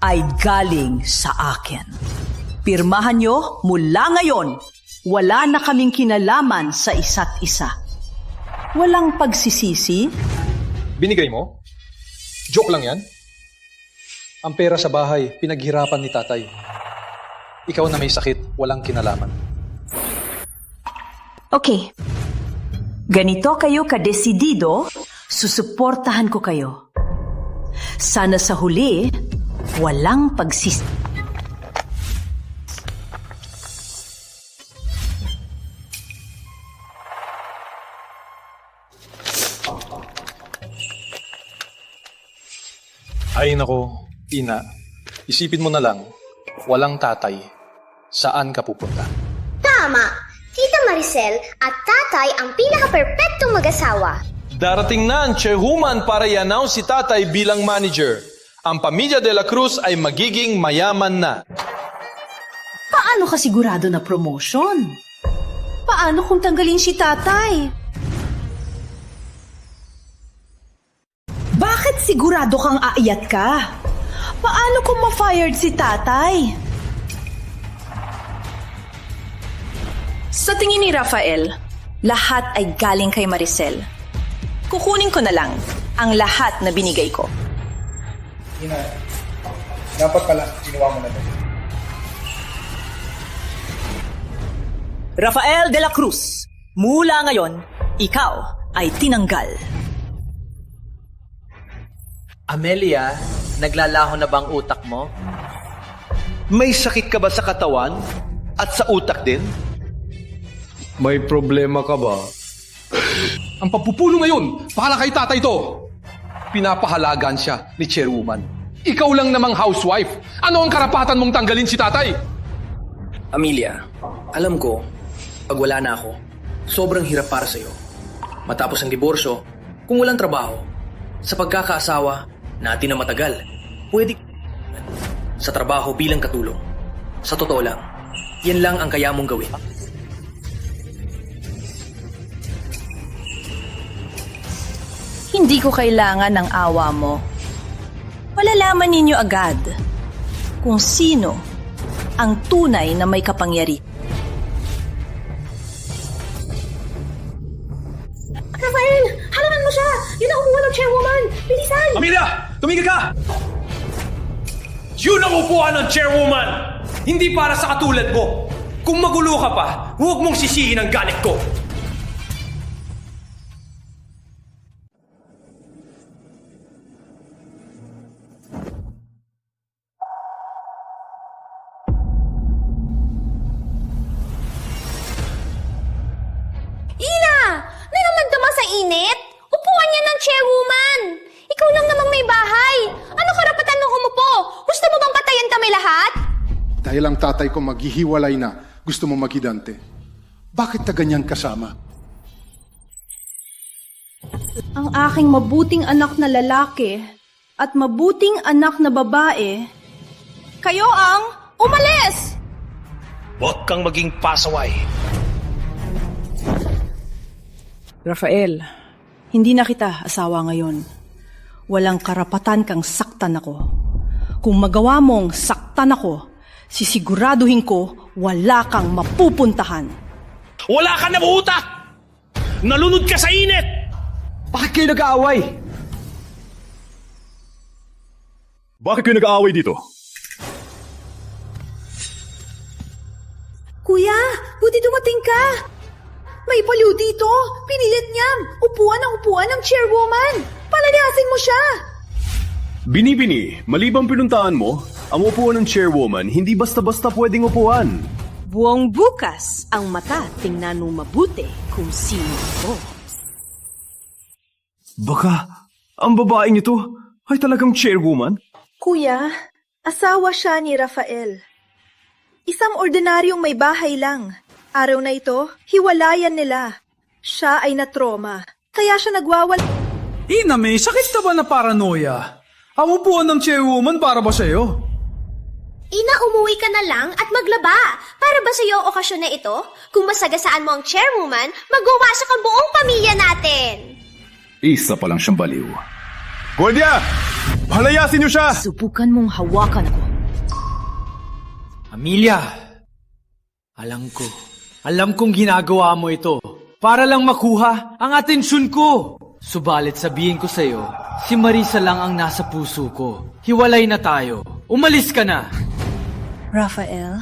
ay galing sa akin. Pirmahan nyo mula ngayon. Wala na kaming kinalaman sa isa't isa. Walang pagsisisi. Binigay mo? Joke lang yan? Ang pera sa bahay, pinaghirapan ni tatay. Ikaw na may sakit, walang kinalaman. Okay. Ganito kayo kadesidido, susuportahan ko kayo. Sana sa huli, walang pagsisisi. Ay nako, Ina, isipin mo na lang, walang tatay, saan ka pupunta? Tama! Tita Maricel at tatay ang pinaka-perpektong mag-asawa. Darating na ang chairwoman para i-announce si tatay bilang manager. Ang pamilya de la Cruz ay magiging mayaman na. Paano ka sigurado na promotion? Paano kung tanggalin si tatay? Bakit sigurado kang aayat ka? Paano kung ma-fired si tatay? Sa tingin ni Rafael, lahat ay galing kay Maricel. Kukunin ko na lang ang lahat na binigay ko. Ina, dapat pala ginawa mo na ito. Rafael de la Cruz, mula ngayon, ikaw ay tinanggal. Amelia, naglalaho na bang utak mo? May sakit ka ba sa katawan? At sa utak din? May problema ka ba? Ang pagpupulo ngayon, para kay tatay to. Pinapahalagan siya ni chairwoman. Ikaw lang namang housewife. Ano ang karapatan mong tanggalin si tatay? Amelia, alam ko, pag wala na ako, sobrang hirap para sa'yo. Matapos ang diborsyo, kung walang trabaho, sa pagkakaasawa, natin na matagal, pwede sa trabaho bilang katulong. Sa totoo lang, yan lang ang kaya mong gawin. Hindi ko kailangan ng awa mo. Malalaman ninyo agad kung sino ang tunay na may kapangyarihan. Rafael! Halangan mo siya! Yun ang upuan ng chairwoman! Bilisan! Amelia! Tumigil ka! Yun ang upuan ng chairwoman! Hindi para sa katulad mo! Kung magulo ka pa, huwag mong sisihin ang galit ko! Ina! Naramdama sa init? Upuan niya ng chairwoman! Ikaw lang namang may bahay! Ano karapatan mong umupo? Gusto mo bang patayin kami lahat? Dahil ang tatay ko maghihiwalay na, gusto mo magidante. Bakit na ganyan kasama? Ang aking mabuting anak na lalaki at mabuting anak na babae, kayo ang umalis! Huwag kang maging pasaway. Rafael, hindi na kita asawa ngayon. Walang karapatan kang saktan ako. Kung magawa mong saktan ako, sisiguraduhin ko wala kang mapupuntahan. Wala ka na utak! Nalunod ka sa init! Bakit kayo nag-aaway? Bakit kayo nag-aaway dito? Kuya, buti dumating ka! May baliw dito! Pinilit niya! Upuan ang upuan ng chairwoman! Palalayasin mo siya! Bini-bini, malibang pinuntaan mo, ang upuan ng chairwoman hindi basta-basta pwedeng upuan. Buong bukas ang mata tingnan mo mabuti kung sino ako. Baka ang babaeng ito ay talagang chairwoman? Kuya, asawa siya ni Rafael. Isang ordinaryong may bahay lang. Araw na ito, hiwalayan nila. Siya ay na-trauma. Kaya siya nagwawal... Ina, may sakit ka ba na paranoia? Ang upuan ng chairwoman para ba sa'yo? Ina, umuwi ka na lang at maglaba. Para ba sa'yo ang okasyon na ito? Kung masagasaan mo ang chairwoman, magwawasak ang buong pamilya natin. Isa pa lang siyang baliw. Goldia! Palayasin niyo siya! Subukan mong hawakan ako. Amelia, alam kong ginagawa mo ito para lang makuha ang atensyon ko. Subalit sabihin ko sa'yo, si Marisa lang ang nasa puso ko. Hiwalay na tayo. Umalis ka na. Rafael,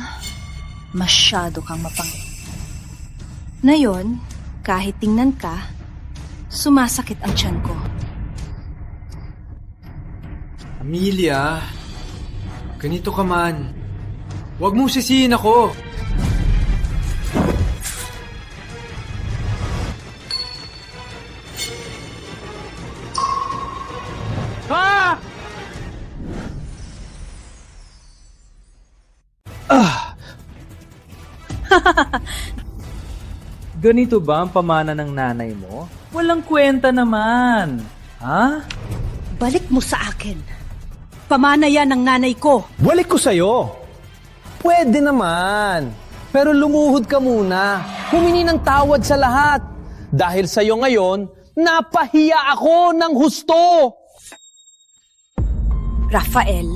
masyado kang mapangit. Ngayon, kahit tingnan ka, sumasakit ang tiyan ko. Amelia, ganito ka man. Huwag mong sisihin ako. Ganito ba ang pamana ng nanay mo? Walang kwenta naman. Ha? Balik mo sa akin. Pamana yan ng nanay ko. Balik ko sa'yo. Pwede naman. Pero lumuhod ka muna. Humingi ng tawad sa lahat. Dahil sa'yo ngayon, napahiya ako ng husto. Rafael,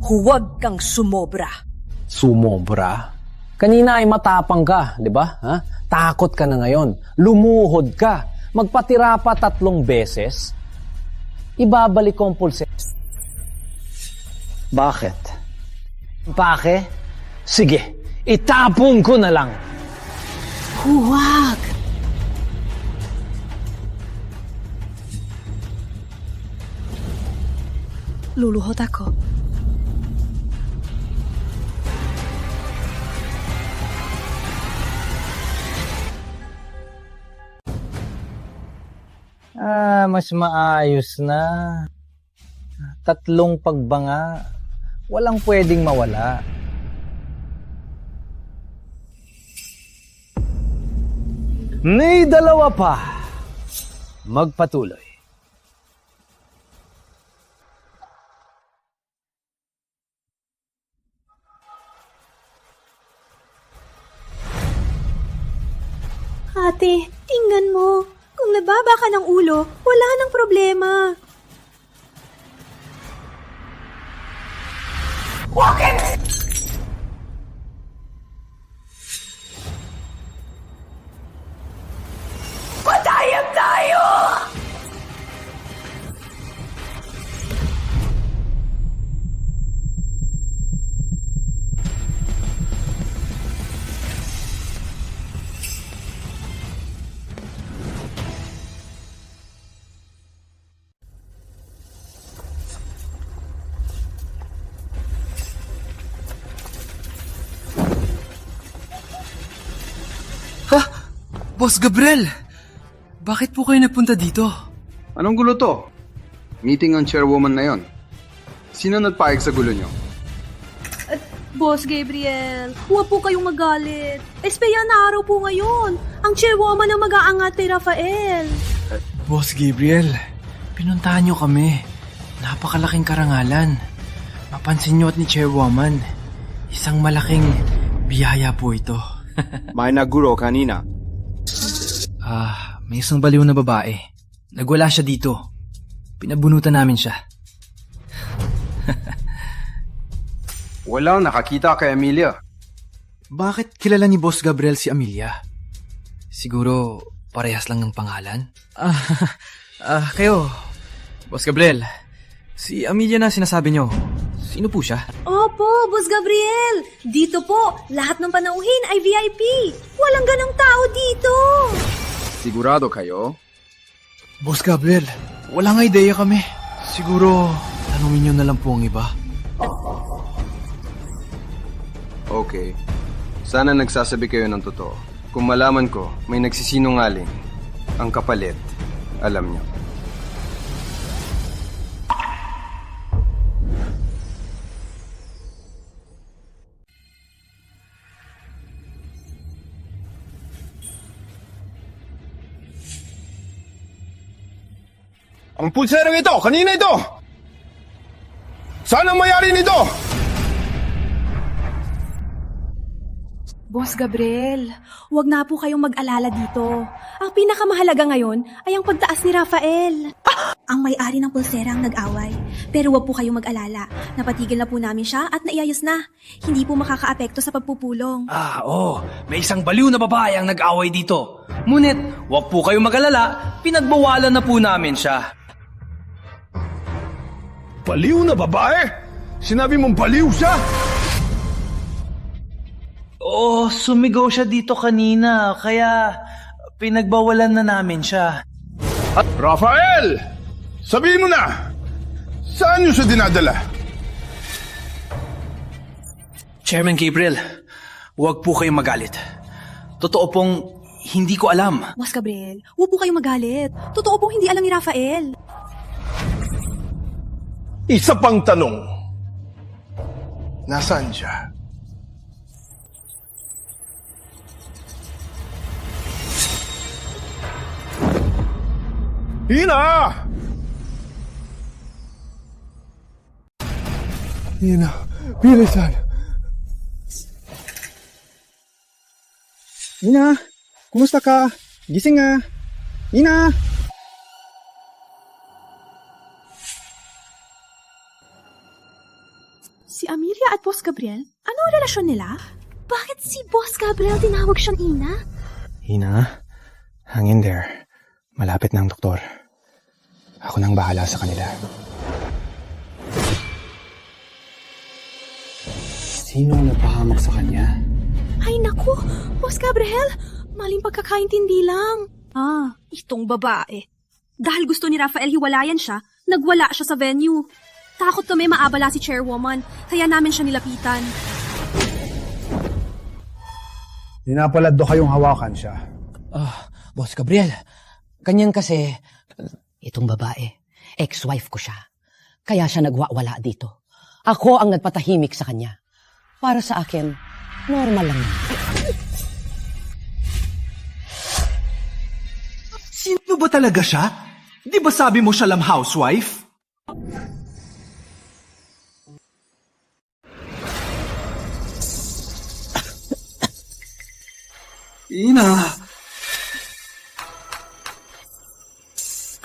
huwag kang sumobra. Sumobra? Kanina ay matapang ka, di ba? Ha? Takot ka na ngayon. Lumuhod ka. Magpatira pa 3 beses. Ibabalik ko ang pulse. Bakit? Bakit? Sige, itapon ko na lang. Huwag! Luluhod ako. Mas maayos na. 3 pagbanga. Walang pwedeng mawala. May 2 pa. Magpatuloy. Ate, tingnan mo. Kung nababa ka ng ulo, wala nang problema. Walkin! Patayan tayo! Boss Gabriel, bakit po kayo nagpunta dito? Anong gulo to? Meeting ang chairwoman na yon. Sino nagpaig sa gulo nyo? Boss Gabriel, huwag po kayong magalit. Espeya na araw po ngayon. Ang chairwoman ang mag-aangat kay Rafael. Boss Gabriel, pinuntahan nyo kami. Napakalaking karangalan. Mapansin nyo at ni chairwoman, isang malaking biyaya po ito. May naguro kanina. May isang baliw na babae. Nagwala siya dito. Pinabunutan namin siya. Walang nakakita kay Amelia. Bakit kilala ni Boss Gabriel si Amelia? Siguro parehas lang ng pangalan? Kayo, Boss Gabriel, si Amelia na sinasabi nyo. Sino po siya? Opo, Boss Gabriel. Dito po, lahat ng panauhin ay VIP. Walang ganang tao dito. Sigurado kayo? Boss Gabriel, walang idea kami. Siguro, tanungin nyo na lang po ang iba. Okay. Sana nagsasabi kayo ng totoo. Kung malaman ko, may nagsisinungaling. Ang kapalit, alam nyo. Ang pulserang ito, kanina ito! Saan ang mayari nito? Boss Gabriel, huwag na po kayong mag-alala dito. Ang pinakamahalaga ngayon ay ang pagtaas ni Rafael. Ang may-ari ng pulsera ang nag-away. Pero huwag po kayong mag-alala. Napatigil na po namin siya at naiayos na. Hindi po makakaapekto sa pagpupulong. May isang baliw na babae ang nag-away dito. Ngunit, huwag po kayong mag-alala, pinagbawalan na po namin siya. Baliw na babae? Sinabi mong baliw siya? Sumigaw siya dito kanina, kaya pinagbawalan na namin siya. Rafael! Sabihin mo na! Saan niyo siya dinadala? Chairman Gabriel, huwag po kayong magalit. Totoo pong hindi ko alam. Boss Gabriel, huwag po kayong magalit. Totoo pong hindi alam ni Rafael. Isa pang tanong. Nasaan siya? Hina! Hina, bilisan. Ina, kumusta ka? Gising nga. Ina! Si Amelia at Boss Gabriel, ano ang relasyon nila? Bakit si Boss Gabriel tinawag siyang ina? Ina, hang in there. Malapit na ang doktor. Ako nang bahala sa kanila. Sino ang nagpahamak sa kanya? Ay naku, Boss Gabriel, maling pagkakaintindi lang. Itong babae. Dahil gusto ni Rafael hiwalayan siya, nagwala siya sa venue. Takot kami maabala si chairwoman, kaya namin siya nilapitan. Dinapalad do kayong hawakan siya. Boss Gabriel, ganyan kasi, itong babae, ex-wife ko siya. Kaya siya nagwawala dito. Ako ang nagpatahimik sa kanya. Para sa akin, normal lang. Sino ba talaga siya? Di ba sabi mo siya lang housewife? Ina!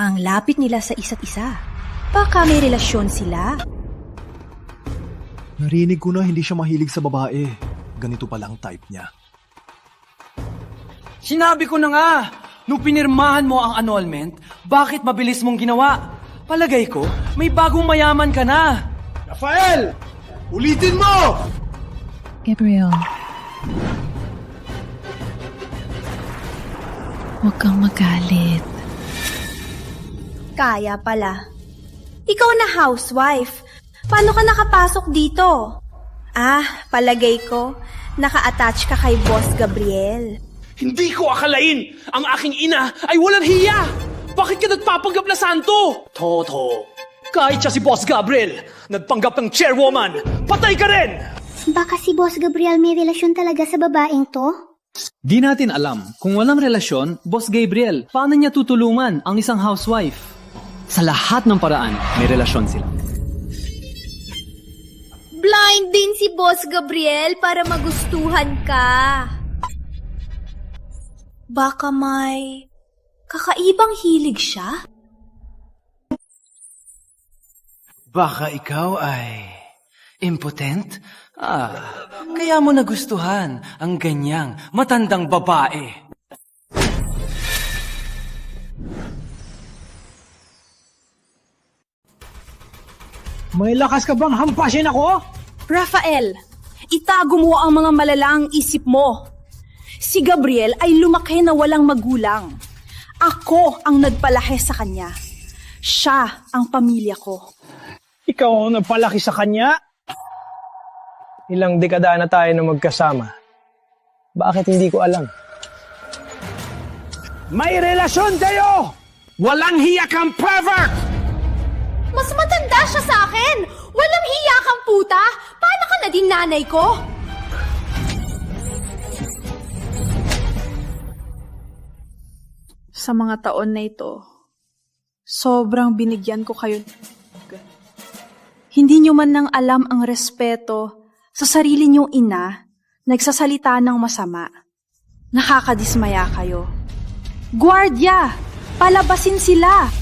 Ang lapit nila sa isa't isa. Baka may relasyon sila. Narinig ko na hindi siya mahilig sa babae. Ganito pala ang type niya. Sinabi ko na nga, nung pinirmahan mo ang annulment, bakit mabilis mong ginawa? Palagay ko, may bagong mayaman ka na. Rafael! Ulitin mo! Gabriel. Huwag kang magalit. Kaya pala. Ikaw na housewife. Paano ka nakapasok dito? Palagay ko, naka-attach ka kay Boss Gabriel. Hindi ko akalain ang aking ina ay walang hiya! Bakit ka nagpapanggap na santo? Toto, kahit siya si Boss Gabriel, nagpanggap ng chairwoman, patay ka rin! Baka si Boss Gabriel may relasyon talaga sa babaeng to? Di natin alam. Kung walang relasyon, Boss Gabriel, paano niya tutulungan ang isang housewife? Sa lahat ng paraan, may relasyon sila. Blind din si Boss Gabriel para magustuhan ka. Baka may kakaibang hilig siya? Baka ikaw ay impotent? Kaya mo nagustuhan ang ganyang matandang babae. May lakas ka bang hampasin ako? Rafael, itago mo ang mga malalaang isip mo. Si Gabriel ay lumaki na walang magulang. Ako ang nagpalaki sa kanya. Siya ang pamilya ko. Ikaw ang nagpalaki sa kanya? Ilang dekada na tayo na magkasama. Bakit hindi ko alam? May relasyon kayo! Walang hiya kang pervert! Mas matanda siya sa akin! Walang hiya kang puta! Paano ka na din nanay ko? Sa mga taon na ito, Sobrang binigyan ko kayo. Hindi nyo man lang alam ang respeto sa sarili nyong ina, nagsasalita ng masama. Nakakadismaya kayo. Guardia! Palabasin sila!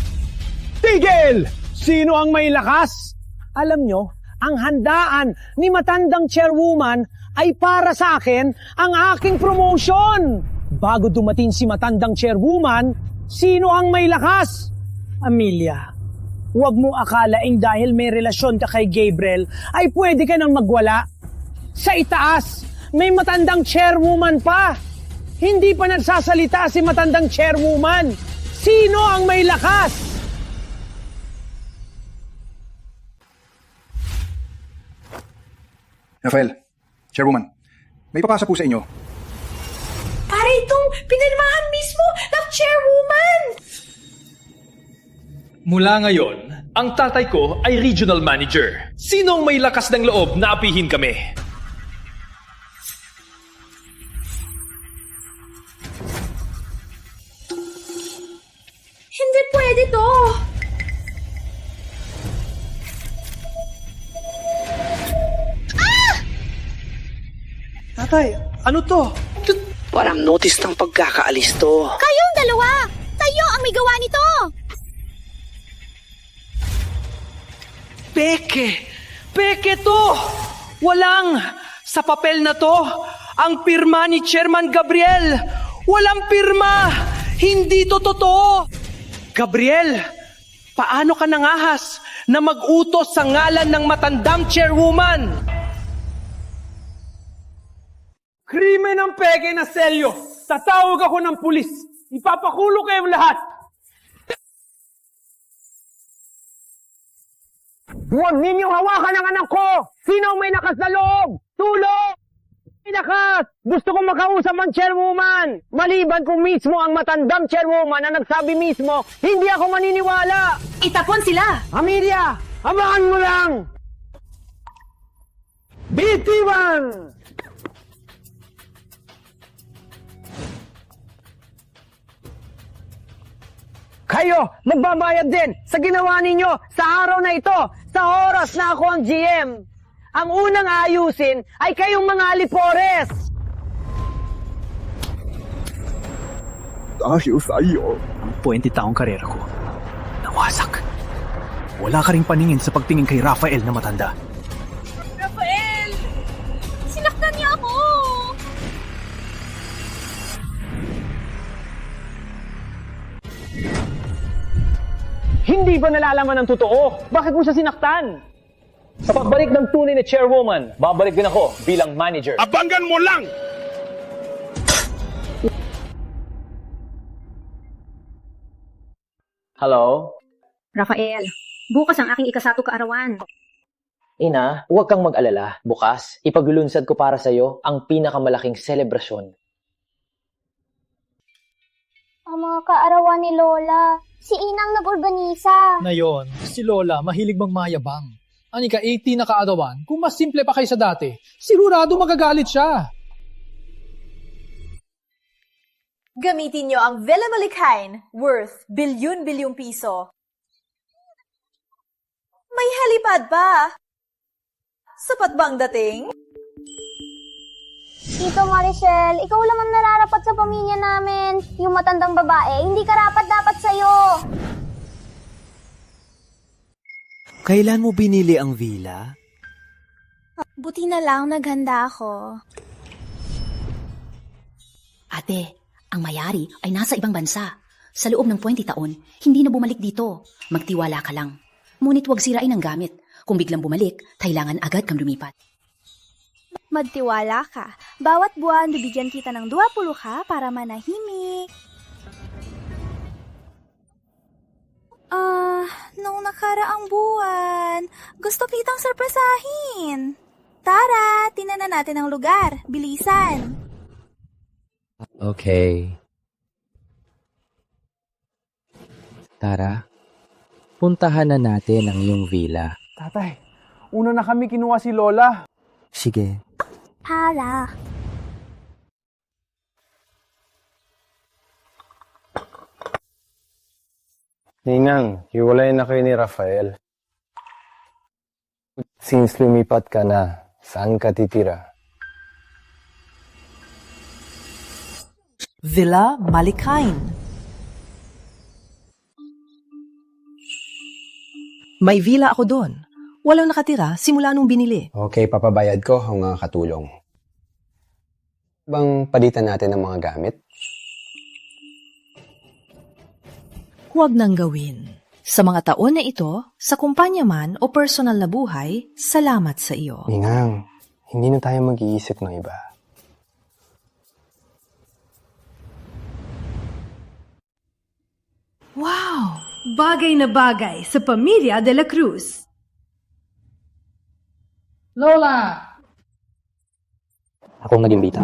Tigil! Sino ang may lakas? Alam nyo, ang handaan ni matandang chairwoman ay para sa akin ang aking promotion. Bago dumating si matandang chairwoman, sino ang may lakas? Amelia, huwag mo akalaing dahil may relasyon ka kay Gabriel ay pwede ka nang magwala. Sa itaas, may matandang chairwoman pa. Hindi pa nagsasalita si matandang chairwoman. Sino ang may lakas? Rafael, Chairwoman, may papasa po sa inyo. Para itong pinirmahan mismo ng chairwoman! Mula ngayon, ang tatay ko ay regional manager. Sino ang may lakas ng loob na apihin kami? Hindi pwede to! Tatay, ano to? Parang notice ng pagkakaalis to. Kayong dalawa! Tayo ang may gawa nito! Peke! Peke to! Walang sa papel na to ang pirma ni Chairman Gabriel. Walang pirma! Hindi to totoo! Gabriel, paano ka nangahas na mag-utos sa ngalan ng matandang chairwoman? Krimen ng peke na selyo. Tatawag ako ng pulis. Ipapakulong kayong lahat. Huwag ninyong hawakan ang anak ko! Sino may lakas na loob? Tulong! May lakas! Gusto kong makausap ang chairwoman! Maliban kung mismo ang matandang chairwoman na nagsabi mismo, hindi ako maniniwala! Itapon sila! Amelia! Abangan mo lang! Bitiwan! Kayo, magbabayad din sa ginawa ninyo sa araw na ito, sa oras na ako ang GM. Ang unang ayusin ay kayong mga alipores. Dahil sa iyo, ang 20 taong karera ko, nawasak. Wala ka ring paningin sa pagtingin kay Rafael na matanda. Rafael! Sinaktan niya ako! Hindi ba nalalaman ang totoo? Bakit mo siya sinaktan? Sa pagbalik ng tunay na chairwoman, babalik din ako bilang manager. Abanggan mo lang! Hello? Rafael, bukas ang aking ikasato kaarawan. Ina, huwag kang mag-alala. Bukas, ipaglulunsad ko para sa'yo ang pinakamalaking selebrasyon. Ang mga kaarawan ni Lola, si Inang nag-organisa. Na yon, si Lola mahilig mayabang. Anika 80 na kaarawan, kung mas simple pa kaysa dati, sigurado magagalit siya. Gamitin nyo ang Vela Malikhain, worth bilyon-bilyong piso. May helipad pa. Sapat ba ang dating? Tito Maricel, ikaw lang ang nararapat sa pamilya namin. Yung matandang babae, hindi karapat-dapat sa'yo. Kailan mo binili ang villa? Buti na lang naghanda ako. Ate, ang mayari ay nasa ibang bansa. Sa loob ng 20 taon, hindi na bumalik dito. Magtiwala ka lang. Ngunit huwag sirain ang gamit. Kung biglang bumalik, kailangan agad kang lumipat. Magtiwala ka. Bawat buwan, bibigyan kita ng 20 ka para manahimik. Nung nakaraang buwan, gusto kitang sorpresahin. Tara, tingnan na natin ang lugar. Bilisan. Okay. Tara, puntahan na natin ang iyong villa. Tatay, una na kami kinuha si Lola. Sige. Tara. Ninang, hiwalay na kayo ni Rafael. Since lumipat ka na, saan ka titira? Villa Malikain. May villa ako doon. Walang nakatira simula nung binili. Okay, papabayad ko ang mga katulong. Bang palitan natin ng mga gamit? Huwag nang gawin. Sa mga taon na ito, sa kumpanya man o personal na buhay, salamat sa iyo. Ninang, hindi na tayo mag-iisip ng iba. Wow! Bagay na bagay sa pamilya de la Cruz. Lola! Ako naging bita.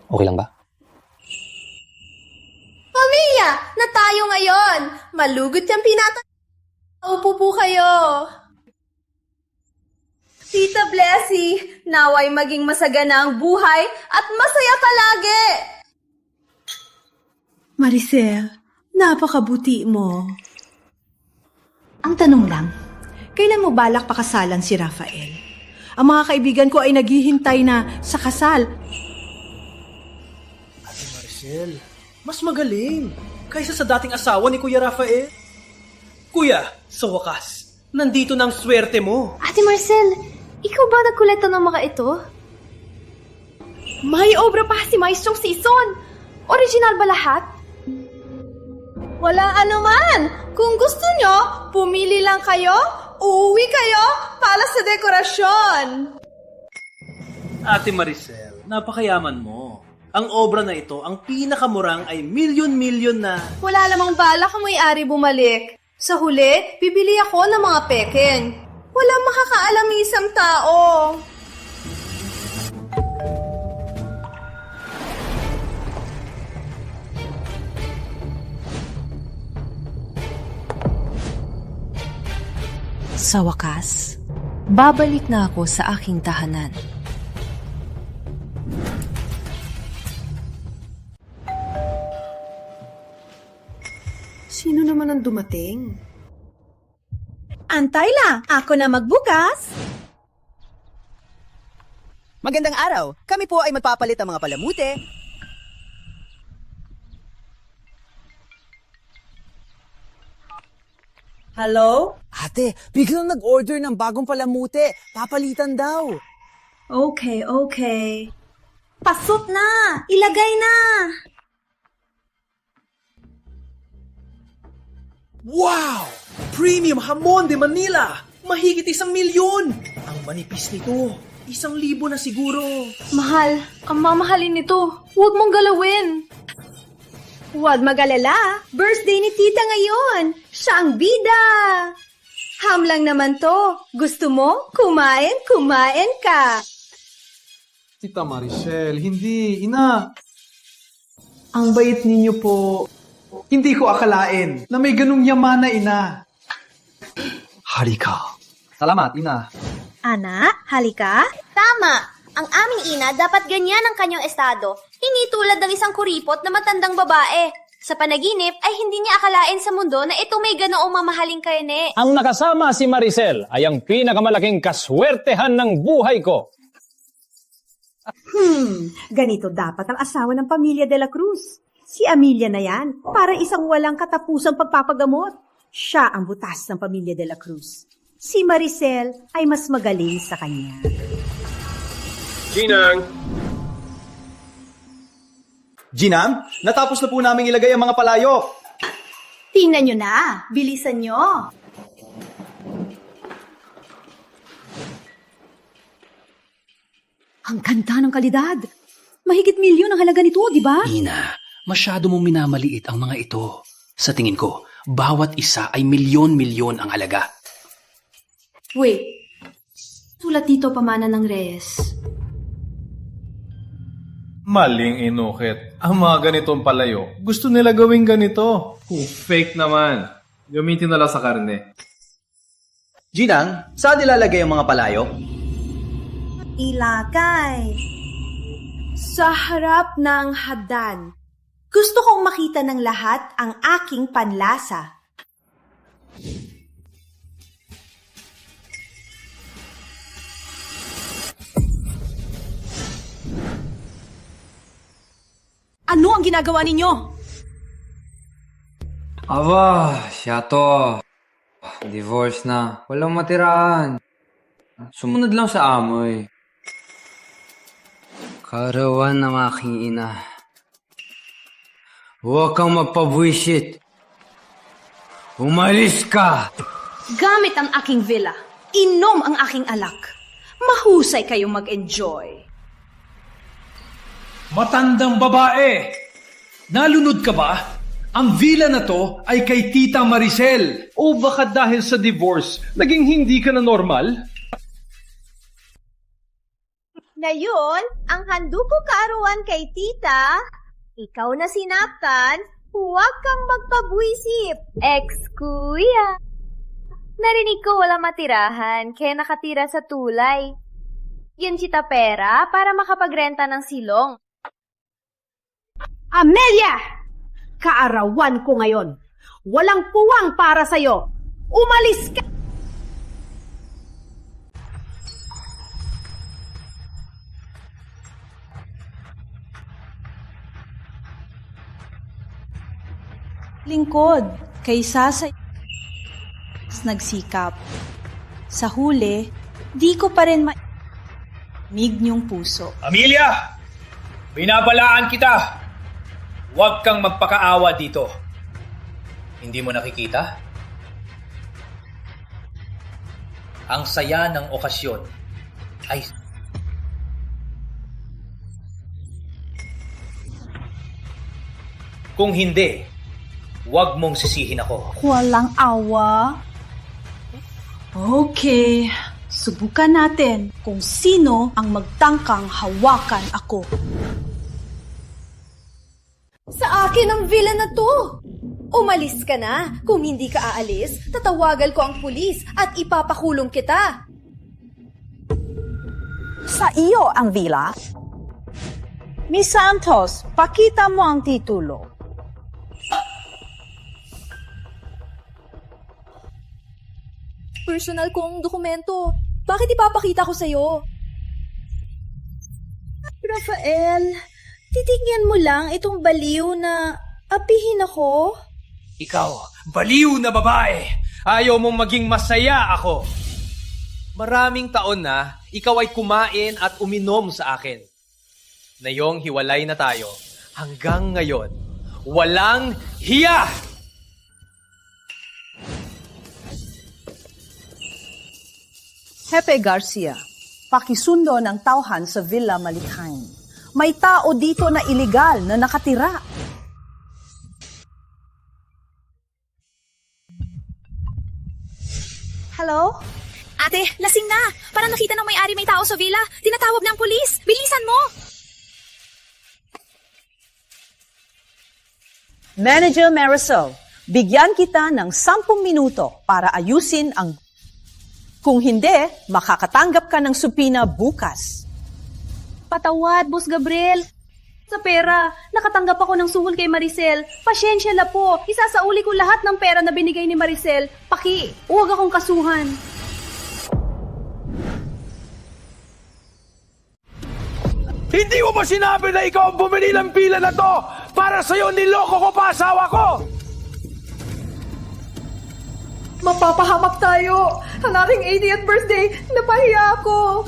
Okay lang ba? Pamilya, na tayo ngayon. Malugot yung pinata. Upo po kayo. Tita Blessy, naway maging masagana ang buhay at masaya palagi. Maricel, napakabuti mo. Ang tanong lang, kailan mo balak pakasalan si Rafael? Ang mga kaibigan ko ay naghihintay na sa kasal. Ate Maricel, mas magaling kaysa sa dating asawa ni Kuya Rafael. Kuya, sa wakas, nandito na ang swerte mo. Ate Maricel, ikaw ba nagkolekta ng mga ito? May obra pa si Maestrong Sison. Original ba lahat? Walang anuman. Kung gusto nyo, pumili lang kayo, uuwi kayo para sa dekorasyon. Ate Maricel, napakayaman mo. Ang obra na ito, ang pinakamurang ay milyon-milyon na. Wala lamang balak ang may-ari bumalik. Sa huli, bibili ako ng mga pekeng. Walang makakaalam ng isang tao. Sa wakas, babalik na ako sa aking tahanan. Sino naman ang dumating? Antay lang, ako na magbukas. Magandang araw. Kami po ay magpapalit ng mga palamute. Hello? Ate, biglang nag-order ng bagong palamute. Papalitan daw. Okay. Pasok na! Ilagay na! Wow! Premium Hamon de Manila! Mahigit 1,000,000! Ang manipis nito, 1,000 na siguro. Mahal, ang mamahalin nito. Huwag mong galawin. Huwag mag-alala. Birthday ni Tita ngayon. Siya ang bida. Ham lang naman to. Gusto mo? Kumain ka. Tita Maricel, hindi, ina. Ang bait ninyo po. Hindi ko akalain na may ganung yaman na ina. Halika. Salamat, ina. Anak, halika. Tama. Ang aming ina dapat ganyan ang kanyang estado. Hindi tulad ng isang kuripot na matandang babae. Sa panaginip ay hindi niya akalain sa mundo na ito may ganoong mamahaling karne. Ang nakasama si Maricel ay ang pinakamalaking kaswertehan ng buhay ko. Ganito dapat ang asawa ng pamilya de la Cruz. Si Amelia na yan, para isang walang katapusang pagpapagamot. Siya ang butas ng pamilya de la Cruz. Si Maricel ay mas magaling sa kanya. Ginang, natapos na po namin ilagay ang mga palayok. Tingnan nyo na, bilisan nyo. Ang ganda ng kalidad. Mahigit 1,000,000 ang halaga nito, di ba? Ina, masyado mong minamaliit ang mga ito. Sa tingin ko, bawat isa ay milyon-milyon ang halaga. Wait. Tulad dito pamana ng Reyes. Maling inukit. Ang mga ganitong palayo, gusto nila gawing ganito. Fake naman. Gamitin na lang sa karne. Ginang, saan nilalagay ang mga palayok? Ilagay sa harap ng hagdan. Gusto kong makita ng lahat ang aking panlasa. Ano ang ginagawa ninyo? Aba, siya to. Divorce na. Walang matirahan. Sumunod lang sa amoy. Karawan ng aking ina. Huwag kang magpabwisit. Umalis ka! Gamit ang aking villa. Inom ang aking alak. Mahusay kayong mag-enjoy. Matandang babae! Nalunod ka ba? Ang villa na to ay kay Tita Maricel. O baka dahil sa divorce, naging hindi ka na normal? Ngayon, ang handuko kaarawan kay tita, ikaw na sinaktan, huwag kang magpabwisip. Ex-kuya. Narinig ko wala matirahan, kaya nakatira sa tulay. Yun kita pera para makapagrenta ng silong. Amelia! Kaarawan ko ngayon. Walang puwang para sa'yo. Umalis ka! Lingkod, kaysa sa nagsikap. Sa huli, di ko pa rin mig niyong puso. Amelia! Binabalaan kita! Huwag kang magpakaawa dito. Hindi mo nakikita? Ang saya ng okasyon ay... Kung hindi, huwag mong sisihin ako. Walang awa. Okay, subukan natin kung sino ang magtangkang hawakan ako. Sa akin ang villa na to! Umalis ka na. Kung hindi ka aalis, tatawagan ko ang pulis at ipapakulong kita. Sa iyo ang villa? Miss Santos, pakita mo ang titulo. Personal kong dokumento. Bakit ipapakita ko sa'yo? Rafael, titignan mo lang itong baliw na apihin ako. Ikaw, baliw na babae! Ayaw mong maging masaya ako! Maraming taon na, ikaw ay kumain at uminom sa akin. Ngayong hiwalay na tayo, hanggang ngayon, walang hiya! Hepe Garcia, pakisundo ng tauhan sa Villa Malikhain. May tao dito na iligal na nakatira. Hello? Ate, lasing na! Parang nakita ng may-ari may tao sa villa. Tinatawag ng pulis. Bilisan mo! Manager Marisol, bigyan kita ng 10 minuto para ayusin ang... Kung hindi, makakatanggap ka ng supina bukas. Patawad, Boss Gabriel. Sa pera, nakatanggap ako ng suhol kay Maricel. Pasyensya na po. Isasauli ko lahat ng pera na binigay ni Maricel. Huwag akong kasuhan. Hindi mo ba sinabi na ikaw ang bumili ng pila na to? Para sa'yo niloko ko pa asawa ko! Mapapahamak tayo! Ang aking 80th birthday, napahiya ako!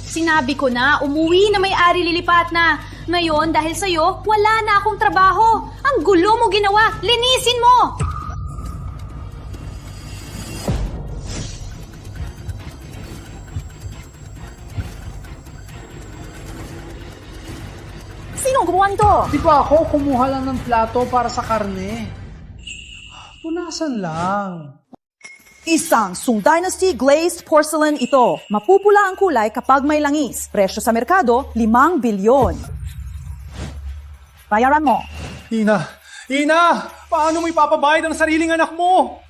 Sinabi ko na, umuwi na may-ari lilipat na. Ngayon, dahil sa'yo, wala na akong trabaho. Ang gulo mo ginawa. Linisin mo! Sinong gumawa nito? Di ba ako kumuha lang ng plato para sa karne? Punasan lang. Isang Sung Dynasty Glazed Porcelain ito. Mapupula ang kulay kapag may langis. Presyo sa merkado, 5 bilyon. Bayaran mo. Ina! Paano mo ipapabayad ang sariling anak mo?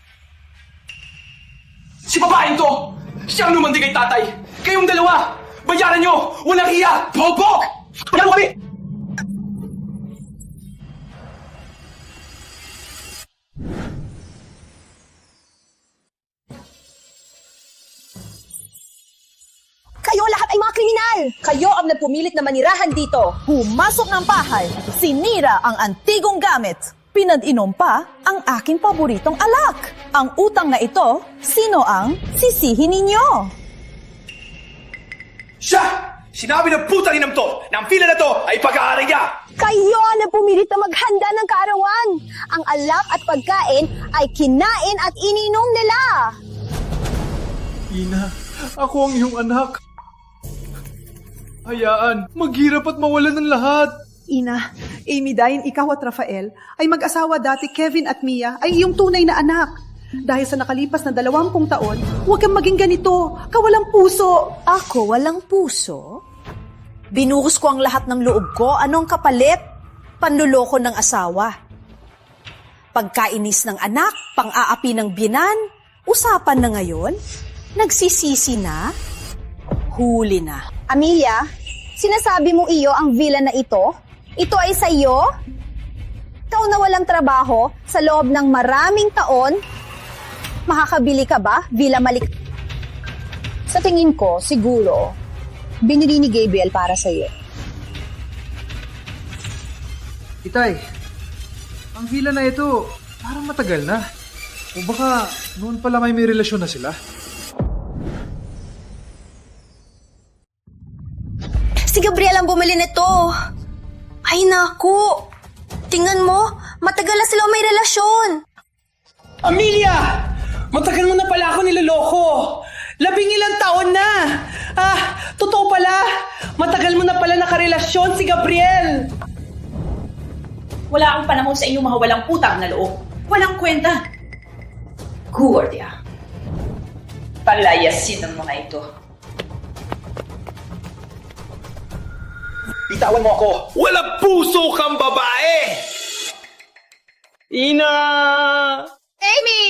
Si babaeng to! Siyang lumandi kay tatay! Kayong dalawa! Bayaran nyo! Walang hiya! Bobo! Bayaran mo kami! Kayo lahat ay mga kriminal. Kayo ang nagpumilit na manirahan dito. Pumasok ng bahay, sinira ang antigong gamit. Pinag-inom pa ang aking paboritong alak. Ang utang na ito, sino ang sisihin ninyo? Siya! Sinabi ng putang inam to na ang villa na to ay pag-aari niya! Kayo ang pumilit na maghanda ng kaarawan. Ang alak at pagkain ay kinain at ininom nila. Ina, ako ang iyong anak. Hayaan, maghirap at mawalan ng lahat. Ina, Amy, dahil ikaw at Rafael ay mag-asawa dati Kevin at Mia ay iyong tunay na anak. Dahil sa nakalipas na 20 taon, huwag kang maging ganito, kawalang puso. Ako walang puso? Binuhos ko ang lahat ng loob ko. Anong kapalit? Panluloko ng asawa. Pagkainis ng anak, pang-aapi ng binan. Usapan na ngayon? Nagsisisi na? Huli na. Amelia, sinasabi mo iyo ang villa na ito? Ito ay sa iyo? Ikaw na walang trabaho sa loob ng maraming taon? Makakabili ka ba? Villa Malik. Sa tingin ko, siguro, binili ni Gabriel para sa iyo. Itay, ang villa na ito, parang matagal na. O baka noon pala may relasyon na sila. Si Gabriel ang bumili nito. Ay naku! Tingnan mo, matagal na sila may relasyon. Amelia! Matagal mo na pala ako niloloko. 11 taon na. Totoo pala. Matagal mo na pala nakarelasyon si Gabriel. Wala akong panahon sa inyong mga walang utang na loob. Walang kwenta. Guardia. Palayasin ng mga ito. Bitawan mo ako. Walang puso kang babae! Ina! Amy!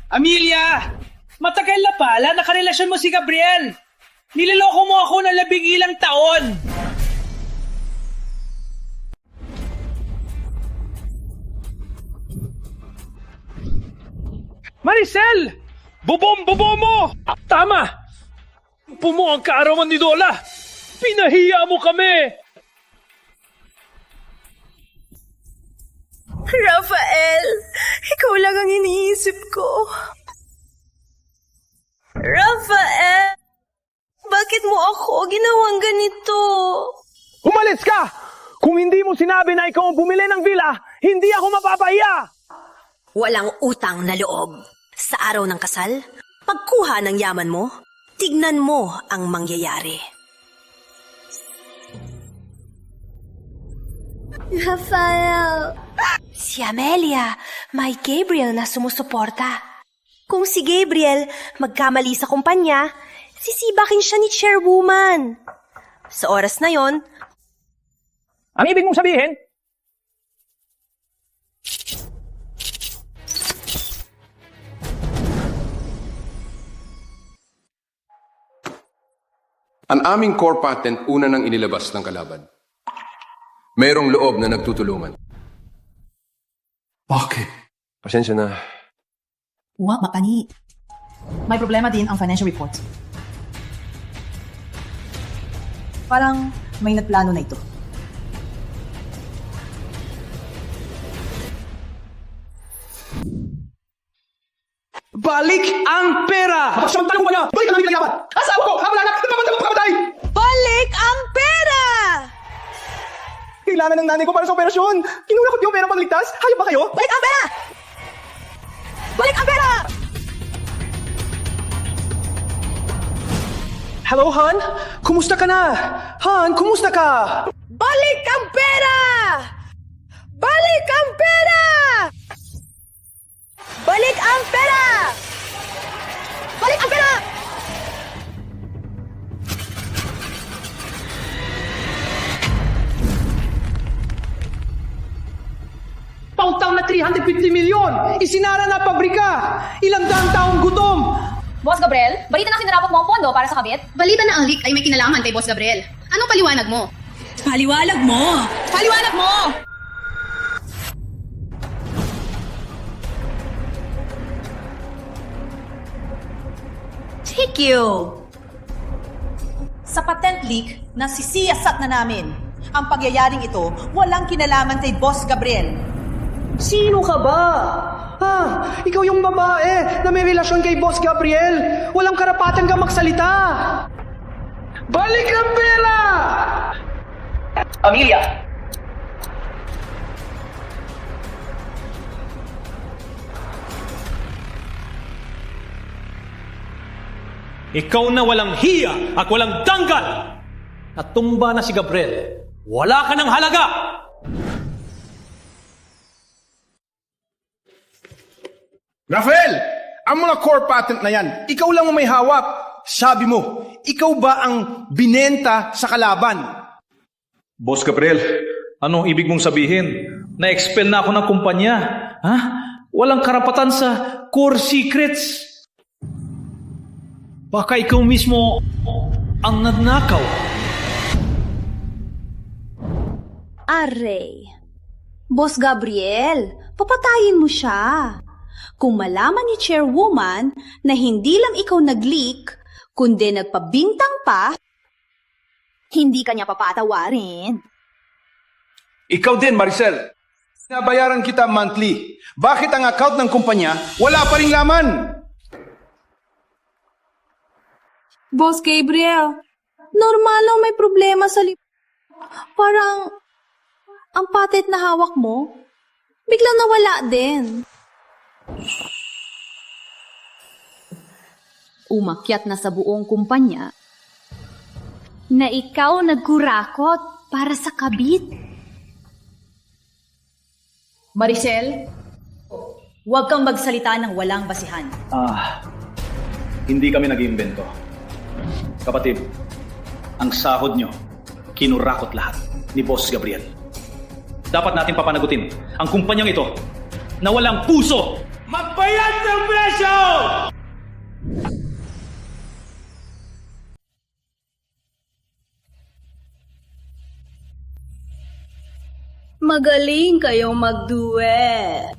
Amelia! Matagal na pala nakarelasyon mo si Gabriel. Niloloko mo ako ng 11 taon. Maricel! Bobom-bobo mo! Tama! Pumo ang kaarawan ni Dola! Pinahiya mo kami! Rafael, ikaw lang ang iniisip ko. Rafael, bakit mo ako ginawang ganito? Umalis ka! Kung hindi mo sinabi na ikaw ang bumili ng villa, hindi ako mapapahiya! Walang utang na loob. Sa araw ng kasal, pagkuha ng yaman mo, tignan mo ang mangyayari. Rafael! Si Amelia, may Gabriel na sumusuporta. Kung si Gabriel magkamali sa kumpanya, sisibakin siya ni chairwoman. Sa oras na yon, ang ibig mong sabihin, ang aming core patent una nang inilabas ng kalaban. Merong loob na nagtutulungan. Bakit? Pasensya na. Mapani. May problema din ang financial reports. Parang may nagplano na ito. Balik ang pera! Kapagsamantalang ko niya! Balik ang dapat! Asawa ko! Habang anak! Napamatay mo kamatay! Balik ang pera! Kailangan ng nanay ko para sa operasyon! Kinuha ko yung pera pagligtas! Hayop ba kayo? Balik ang pera! Balik ang pera! Hello, Han? Kumusta ka na? Han, kumusta ka? Balik ang pera! Balik ang pera! Balik ang pera! Balik ang pera! Pautang na 350 milyon! Isinara na pabrika! Ilang daang taong gutom! Boss Gabriel, balita na kinarapot mo ang pondo para sa kabit? balita na ang leak ay may kinalaman kay Boss Gabriel. Anong paliwanag mo? Paliwanag mo! Paliwanag mo! Thank you. Sa patent leak, nasisiyasat na namin. Ang pagyayaring ito, walang kinalaman kay Boss Gabriel. Sino ka ba? Ikaw yung babae na may relasyon kay Boss Gabriel. Walang karapatan ka magsalita. Balik ang pera! Amelia! Ikaw na walang hiya at walang tanggal! Natumba na si Gabriel. Wala ka ng halaga! Rafael! Ang mga core patent na yan, ikaw lang ang may hawak. Sabi mo, ikaw ba ang binenta sa kalaban? Boss Gabriel, anong ibig mong sabihin? Na-expel na ako ng kumpanya. Ha? Walang karapatan sa core secrets. Baka ikaw mismo ang nagnakaw. Aray. Boss Gabriel, papatayin mo siya. Kung malaman ni Chairwoman na hindi lang ikaw nag-leak, kundi nagpabintang pa, hindi kanya papatawarin. Ikaw din, Maricel. Nabayaran kita monthly. Bakit ang account ng kumpanya wala pa ring laman? Boss Gabriel, normal lang may problema sa Parang, ang patent na hawak mo, biglang nawala din. Umakyat na sa buong kumpanya na ikaw nagkurakot para sa kabit. Maricel, huwag kang magsalita ng walang basihan. Hindi kami nag-iimbento. Kapatid, ang sahod nyo, kinurakot lahat ni Boss Gabriel. Dapat natin papanagutin ang kumpanyang ito na walang puso. Magbayad ng presyo! Magaling kayong magduet.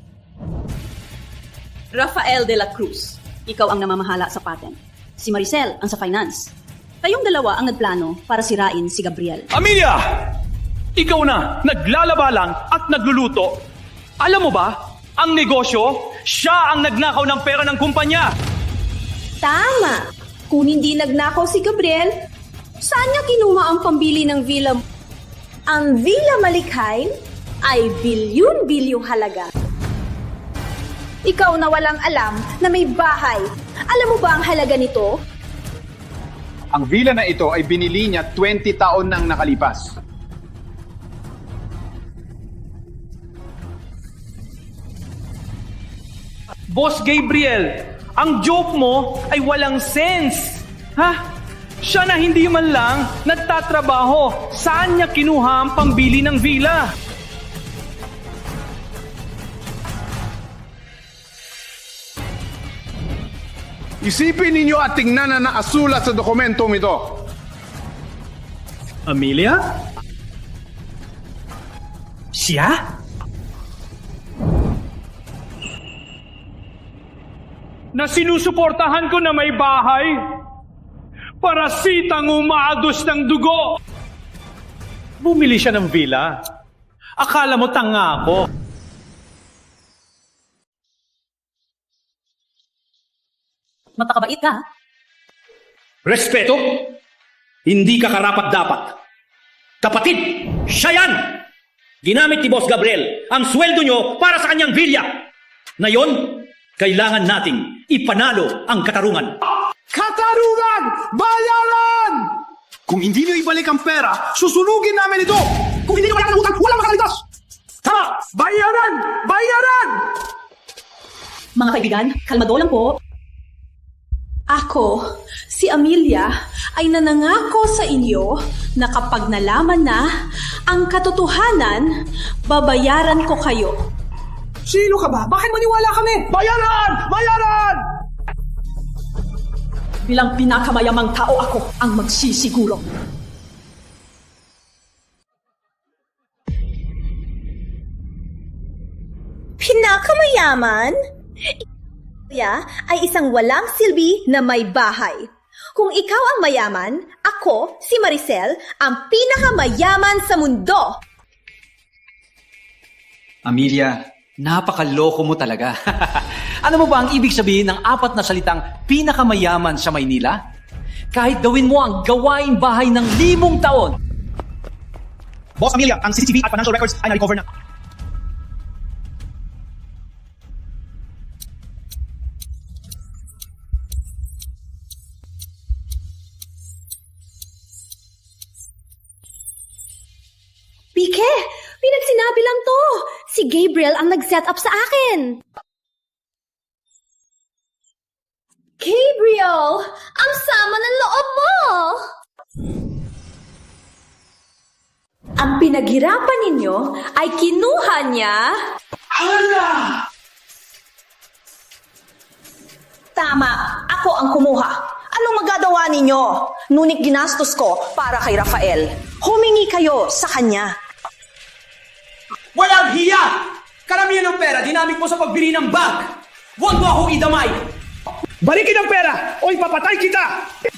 Rafael de la Cruz, ikaw ang namamahala sa patent. Si Maricel ang sa finance. Kayong dalawa ang nagplano para sirain si Gabriel. Amelia! Ikaw na, naglalaba lang at nagluluto. Alam mo ba, ang negosyo, siya ang nagnakaw ng pera ng kumpanya. Tama. Kung hindi nagnakaw si Gabriel, saan niya kinuha ang pambili ng villa? Ang Villa Malikhain ay bilyon-bilyong halaga. Ikaw na walang alam na may bahay. Alam mo ba ang halaga nito? Ang villa na ito ay binili niya 20 taon nang nakalipas. Boss Gabriel, ang joke mo ay walang sense. Ha? Siya na hindi man lang nagtatrabaho. Saan niya kinuha ang pambili ng villa? Isipin ninyo at tingnan na nakasulat sa dokumentong ito. Amelia? Siya? Na sinusuportahan ko na may bahay? Parasitang umaagos ng dugo! Bumili siya ng villa. Akala mo tanga ako. Mapakabait ka, ha? Respeto? Hindi ka karapat-dapat. Kapatid, siya yan! Ginamit ni Boss Gabriel ang sweldo nyo para sa kanyang villa. Ngayon, kailangan nating ipanalo ang katarungan. Katarungan! Bayaran! Kung hindi nyo ibalik ang pera, susunugin namin ito! Kung hindi nyo wala ng utang, walang makalitas! Tama! Bayaran! Bayaran! Mga kaibigan, kalmado lang po. Ako, si Amelia, ay nanangako sa inyo na kapag nalaman na ang katotohanan, babayaran ko kayo. Sino ka ba? Bakit maniwala kami? Bayaran! Bayaran! Bilang pinakamayamang tao ako ang magsisiguro. Pinakamayaman? Ay isang walang silbi na may bahay. Kung ikaw ang mayaman, ako, si Maricel, ang pinakamayaman sa mundo. Amelia, napakaloko mo talaga. Ano mo ba ang ibig sabihin ng 4 na salitang pinakamayaman sa Maynila? Kahit gawin mo ang gawaing bahay ng 5 taon. Boss Amelia, ang CCTV at financial records ay na-recover na. Pike, pinagsinabi lang to. Si Gabriel ang nag-set up sa akin. Gabriel, ang sama ng loob mo! Ang pinaghirapan ninyo ay kinuha niya... Hala! Tama, ako ang kumuha. Anong magagawa ninyo? Ngunit ginastos ko para kay Rafael. Humingi kayo sa kanya. Walang hiya! Karamihan ng pera, dinamit mo sa pagbili ng bag. Huwag mo akong idamay. Balikin ang pera o ipapatay kita!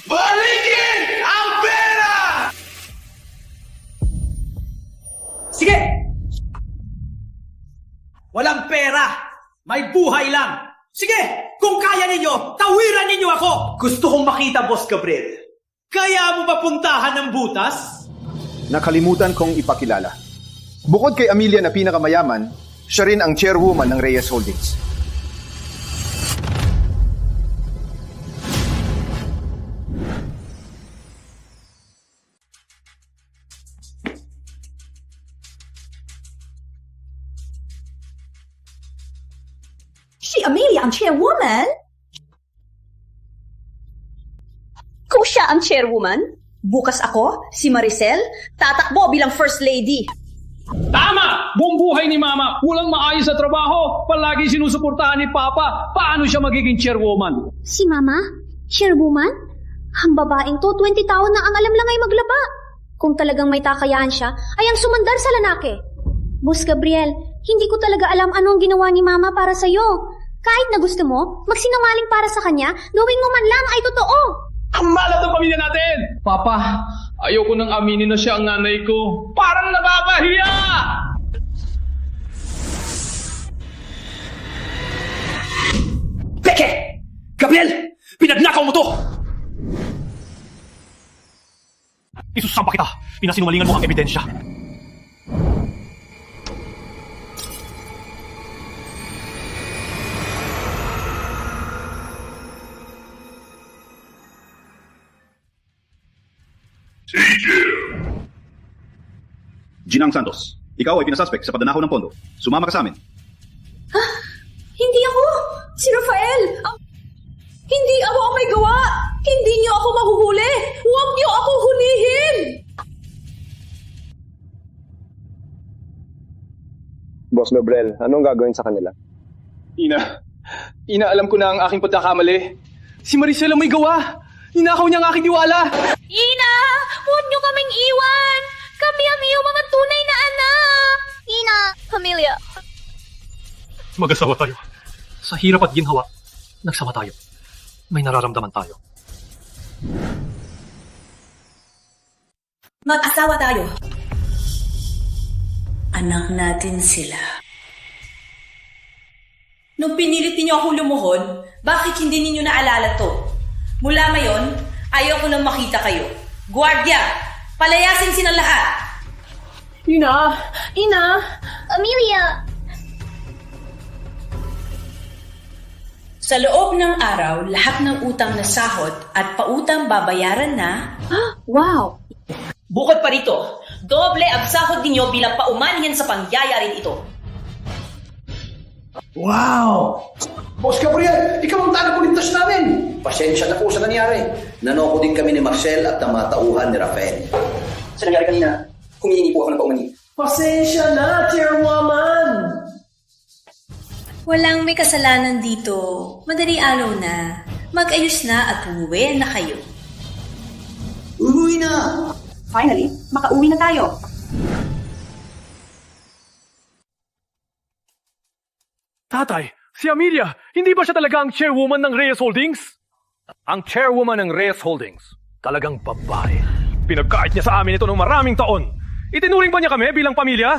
Balikin ang pera! Sige! Walang pera. May buhay lang. Sige! Kung kaya ninyo, tawiran ninyo ako! Gusto kong makita, Boss Gabriel. Kaya mo ba puntahan ng butas? Nakalimutan kong ipakilala. Bukod kay Amelia na pinakamayaman, siya rin ang chairwoman ng Reyes Holdings. Si Amelia ang chairwoman? Kung siya ang chairwoman, bukas ako, si Maricel, tatakbo bilang first lady. Tama! Buong buhay ni Mama, walang maayos sa trabaho. Palagi sinusuportahan ni Papa. Paano siya magiging chairwoman? Si Mama? Chairwoman? Ang babaeng to, 20 taon na ang alam lang ay maglaba. Kung talagang may kakayahan siya, ay ang sumandar sa lalaki. Boss Gabriel, hindi ko talaga alam anong ginawa ni Mama para sa'yo. Kahit na gusto mo, magsinungaling para sa kanya, gawin mo man lang ay totoo. Ang malat ng pamilya natin! Papa, ayoko nang aminin na siya ang nanay ko. Parang nakakahiya! Peke! Gabriel! Pinagnakaw mo to! Isusampa kita! Pinasinungalingan mo ang ebidensya. Ginang Santos, ikaw ay pinasuspect sa pagnanakaw ng pondo. Sumama ka sa amin. Hindi ako! Si Rafael! Hindi ako ang may gawa! Hindi niyo ako mahuhuli! Huwag niyo ako hulihin! Boss Gabriel, anong gagawin sa kanila? Ina, alam ko na ang aking pagkakamali. Si Maricel ang may gawa. Ninakaw niya ang aking tiwala. Ina! Huwag niyo kaming iwan! Kami ang iyong mga tunay na anak! Ina! Pamilya! Mag-asawa tayo. Sa hirap at ginhawa, nagsama tayo. May nararamdaman tayo. Mag-asawa tayo. Anak natin sila. Nung pinilit ninyo akong lumuhod, bakit hindi ninyo naalala to? Mula ngayon, ayaw ko nang makita kayo. Guardia! Palayasin silang lahat! Ina! Amelia! Sa loob ng araw, lahat ng utang na sahod at pautang babayaran na... Wow! Bukod pa rito, doble ang sahod ninyo bilang paumanhin sa pangyayaring ito. Wow! Boss Gabriel, ikaw ang tagapulintas namin! Pasensya na po sa nangyari. Nanoko din kami ni Marcel at ng mga tauhan ni Rafael. Sa nangyari kanina, humihingi po ako ng paumanhin. Pasensya na, Chairwoman! Walang may kasalanan dito. Madaling araw na. Mag-ayos na at umuwi na kayo. Uwi na! Finally, makauwi na tayo. Tatay, si Amelia, hindi ba siya talaga ang chairwoman ng Reyes Holdings? Ang chairwoman ng Reyes Holdings, talagang babae. Pinagkait niya sa amin ito ng maraming taon. Itinuring ba niya kami bilang pamilya?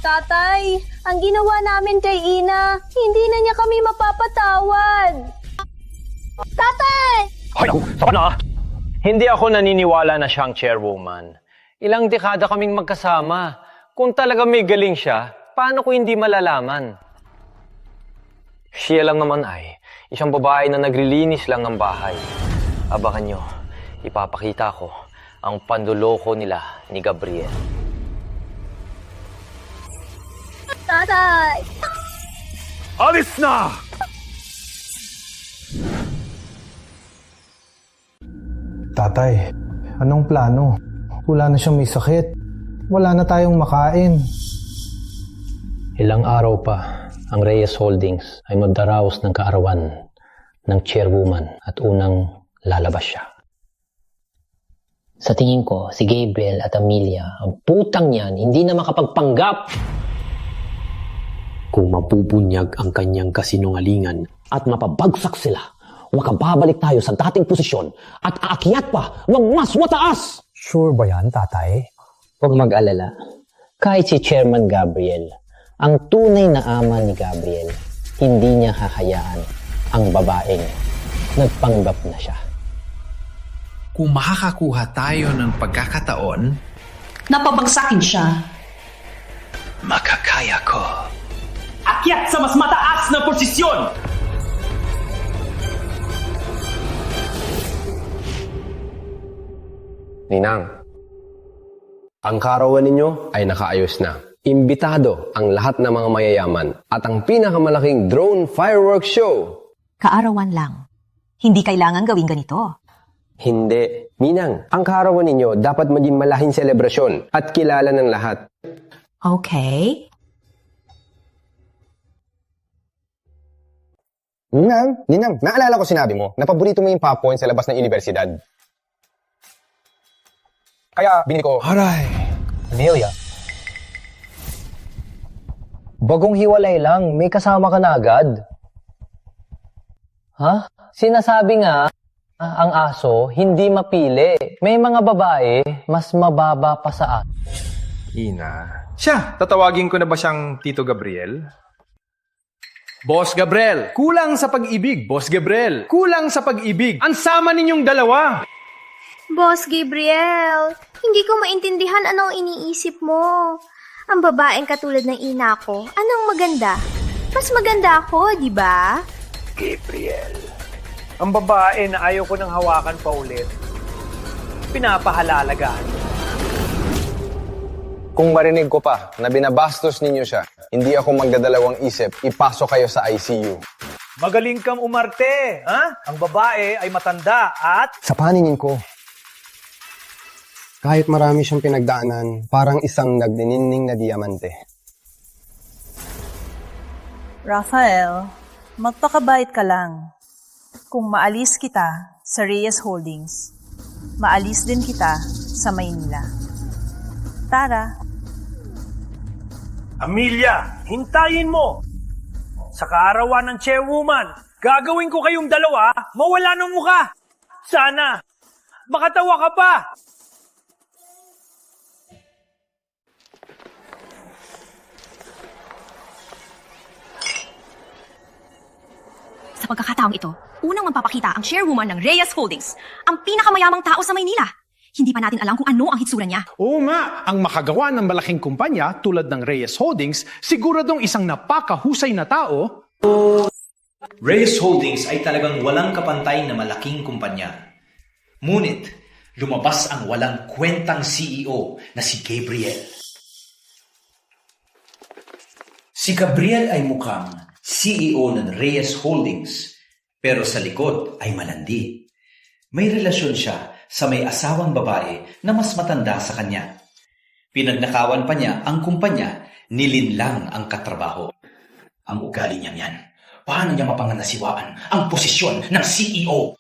Tatay, ang ginawa namin kay Ina, hindi na niya kami mapapatawad. Tatay! Ay, naku, sapat na! Hindi ako naniniwala na siyang chairwoman. Ilang dekada kaming magkasama. Kung talaga may galing siya, paano ko hindi malalaman? Siya lang naman ay isang babae na naglilinis lang ng bahay. Abangan nyo, ipapakita ko ang panduloko nila ni Gabriel. Tatay! Alis na! Tatay, anong plano? Wala na siyang may sakit. Wala na tayong makain. Ilang araw pa, ang Reyes Holdings ay magdaraos ng kaarawan ng chairwoman at unang lalabas siya. Sa tingin ko, si Gabriel at Amelia, ang putang yan, hindi na makapagpanggap. Kung mapupunyag ang kanyang kasinungalingan at mapabagsak sila, makababalik tayo sa dating posisyon at aakyat pa ng mas mataas! Sure ba yan, tatay? Huwag mag-alala. Kahit si Chairman Gabriel, ang tunay na ama ni Gabriel, hindi niya hahayaan ang babaeng nagpanggap na siya. Kung makakakuha tayo ng pagkakataon, Napabagsakin siya. makakaya ko. Akyat sa mas mataas na posisyon! Ninang, ang kaarawan ninyo ay nakaayos na. Imbitado ang lahat ng mga mayayaman at ang pinakamalaking drone fireworks show. Kaarawan lang. Hindi kailangan gawin ganito. Hindi. Ninang, ang kaarawan ninyo dapat maging malahing selebrasyon at kilala ng lahat. Okay. Ninang, naalala ko sinabi mo na paborito mo yung popcorn sa labas ng universidad. Kaya binili ko... Aray! Amelia, bagong hiwalay lang, may kasama ka na agad. Ha? Sinasabi nga, ang aso hindi mapili. May mga babae, mas mababa pa sa aso. Ina. Siya, tatawagin ko na ba siyang Tito Gabriel? Boss Gabriel, kulang sa pag-ibig. Boss Gabriel, kulang sa pag-ibig. Ang sama ninyong dalawa. Boss Gabriel, hindi ko maintindihan anong iniisip mo. Ang babaeng katulad ng ina ko, anong maganda? Mas maganda ako, di ba? Gabriel, ang babae na ayaw ko nang hawakan pa ulit, pinapahalalagaan. Kung marinig ko pa na binabastos ninyo siya, hindi ako magdadalawang isip, ipasok kayo sa ICU. Magaling kang umarte, ha? Ang babae ay matanda at... Sa paningin ko, kahit marami siyang pinagdaanan, parang isang nagnininning na diamante. Rafael, magpakabait ka lang. Kung maalis kita sa Reyes Holdings, maalis din kita sa Maynila. Tara. Amelia, hintayin mo! Sa kaarawan ng chairwoman, gagawin ko kayong dalawa mawala ng mukha. Sana, makatawa ka pa! Sa pagkakataong ito, unang magpapakita ang chairwoman ng Reyes Holdings, ang pinakamayamang tao sa Maynila. Hindi pa natin alam kung ano ang hitsura niya. Oo nga, ang makagawa ng malaking kumpanya tulad ng Reyes Holdings, siguradong isang napakahusay na tao. Reyes Holdings ay talagang walang kapantay na malaking kumpanya. Ngunit, lumabas ang walang kwentang CEO na si Gabriel. Si Gabriel ay mukhang CEO ng Reyes Holdings, pero sa likod ay malandi. May relasyon siya sa may asawang babae na mas matanda sa kanya. Pinagnakawan pa niya ang kumpanya, nilinlang ang katrabaho. Ang ugali niya yan. Paano niya mapanganasiwaan ang posisyon ng CEO?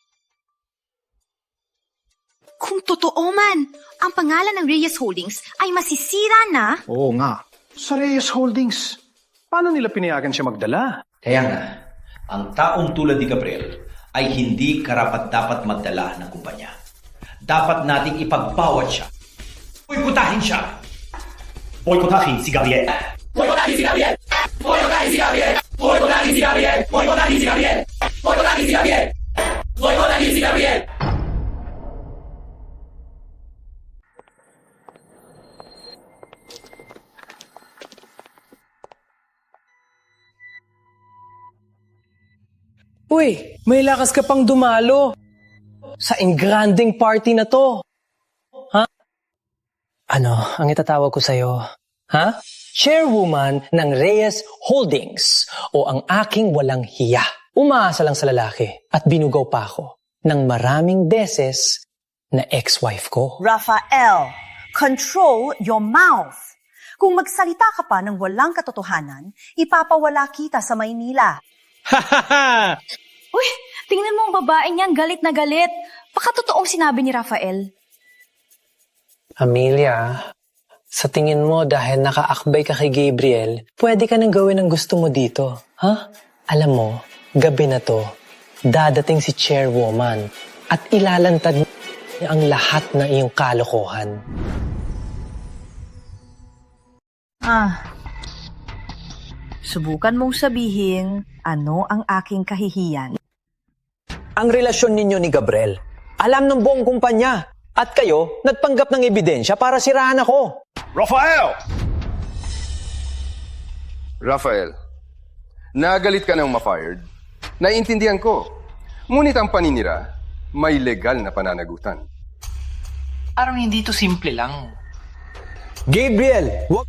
Kung totoo man, ang pangalan ng Reyes Holdings ay masisira na... Oo nga, sa Reyes Holdings. Paano nila pinayagan siya magdala? Kaya nga, ang taong tulad ni Gabriel ay hindi karapat-dapat magdala ng kumpanya. Dapat nating ipagbawat siya. Boykotahin siya. Boykotahin si Gabriel. Boykotahin si Gabriel! Boykotahin si Gabriel! Boykotahin si Gabriel! Boykotahin si Gabriel! Boykotahin si Gabriel! Boykotahin si Gabriel! Uy, may lakas ka pang dumalo. Sa engranding party na to. Ha? Ano ang itatawag ko sa'yo? Ha? Chairwoman ng Reyes Holdings o ang aking walang hiya. Umaasa lang sa lalaki at binugaw pa ako ng maraming beses na ex-wife ko. Rafael, control your mouth. Kung magsalita ka pa ng walang katotohanan, ipapawala kita sa Maynila. Uy, tingnan mo ang babaeng yan, galit na galit. Baka totoong sinabi ni Rafael. Amelia, sa tingin mo dahil nakaakbay ka kay Gabriel, pwede ka nang gawin ang gusto mo dito. Ha? Alam mo, gabi na to, dadating si Chairwoman at ilalantad niya ang lahat ng iyong kalokohan. Subukan mong sabihin ano ang aking kahihiyan. Ang relasyon ninyo ni Gabriel, alam ng buong kumpanya. At kayo, nagpanggap ng ebidensya para sirahan ako. Rafael! Rafael, nagalit ka nang ma-fired. Naiintindihan ko. Ngunit ang paninira, may legal na pananagutan. Parang hindi to simple lang. Gabriel, huwag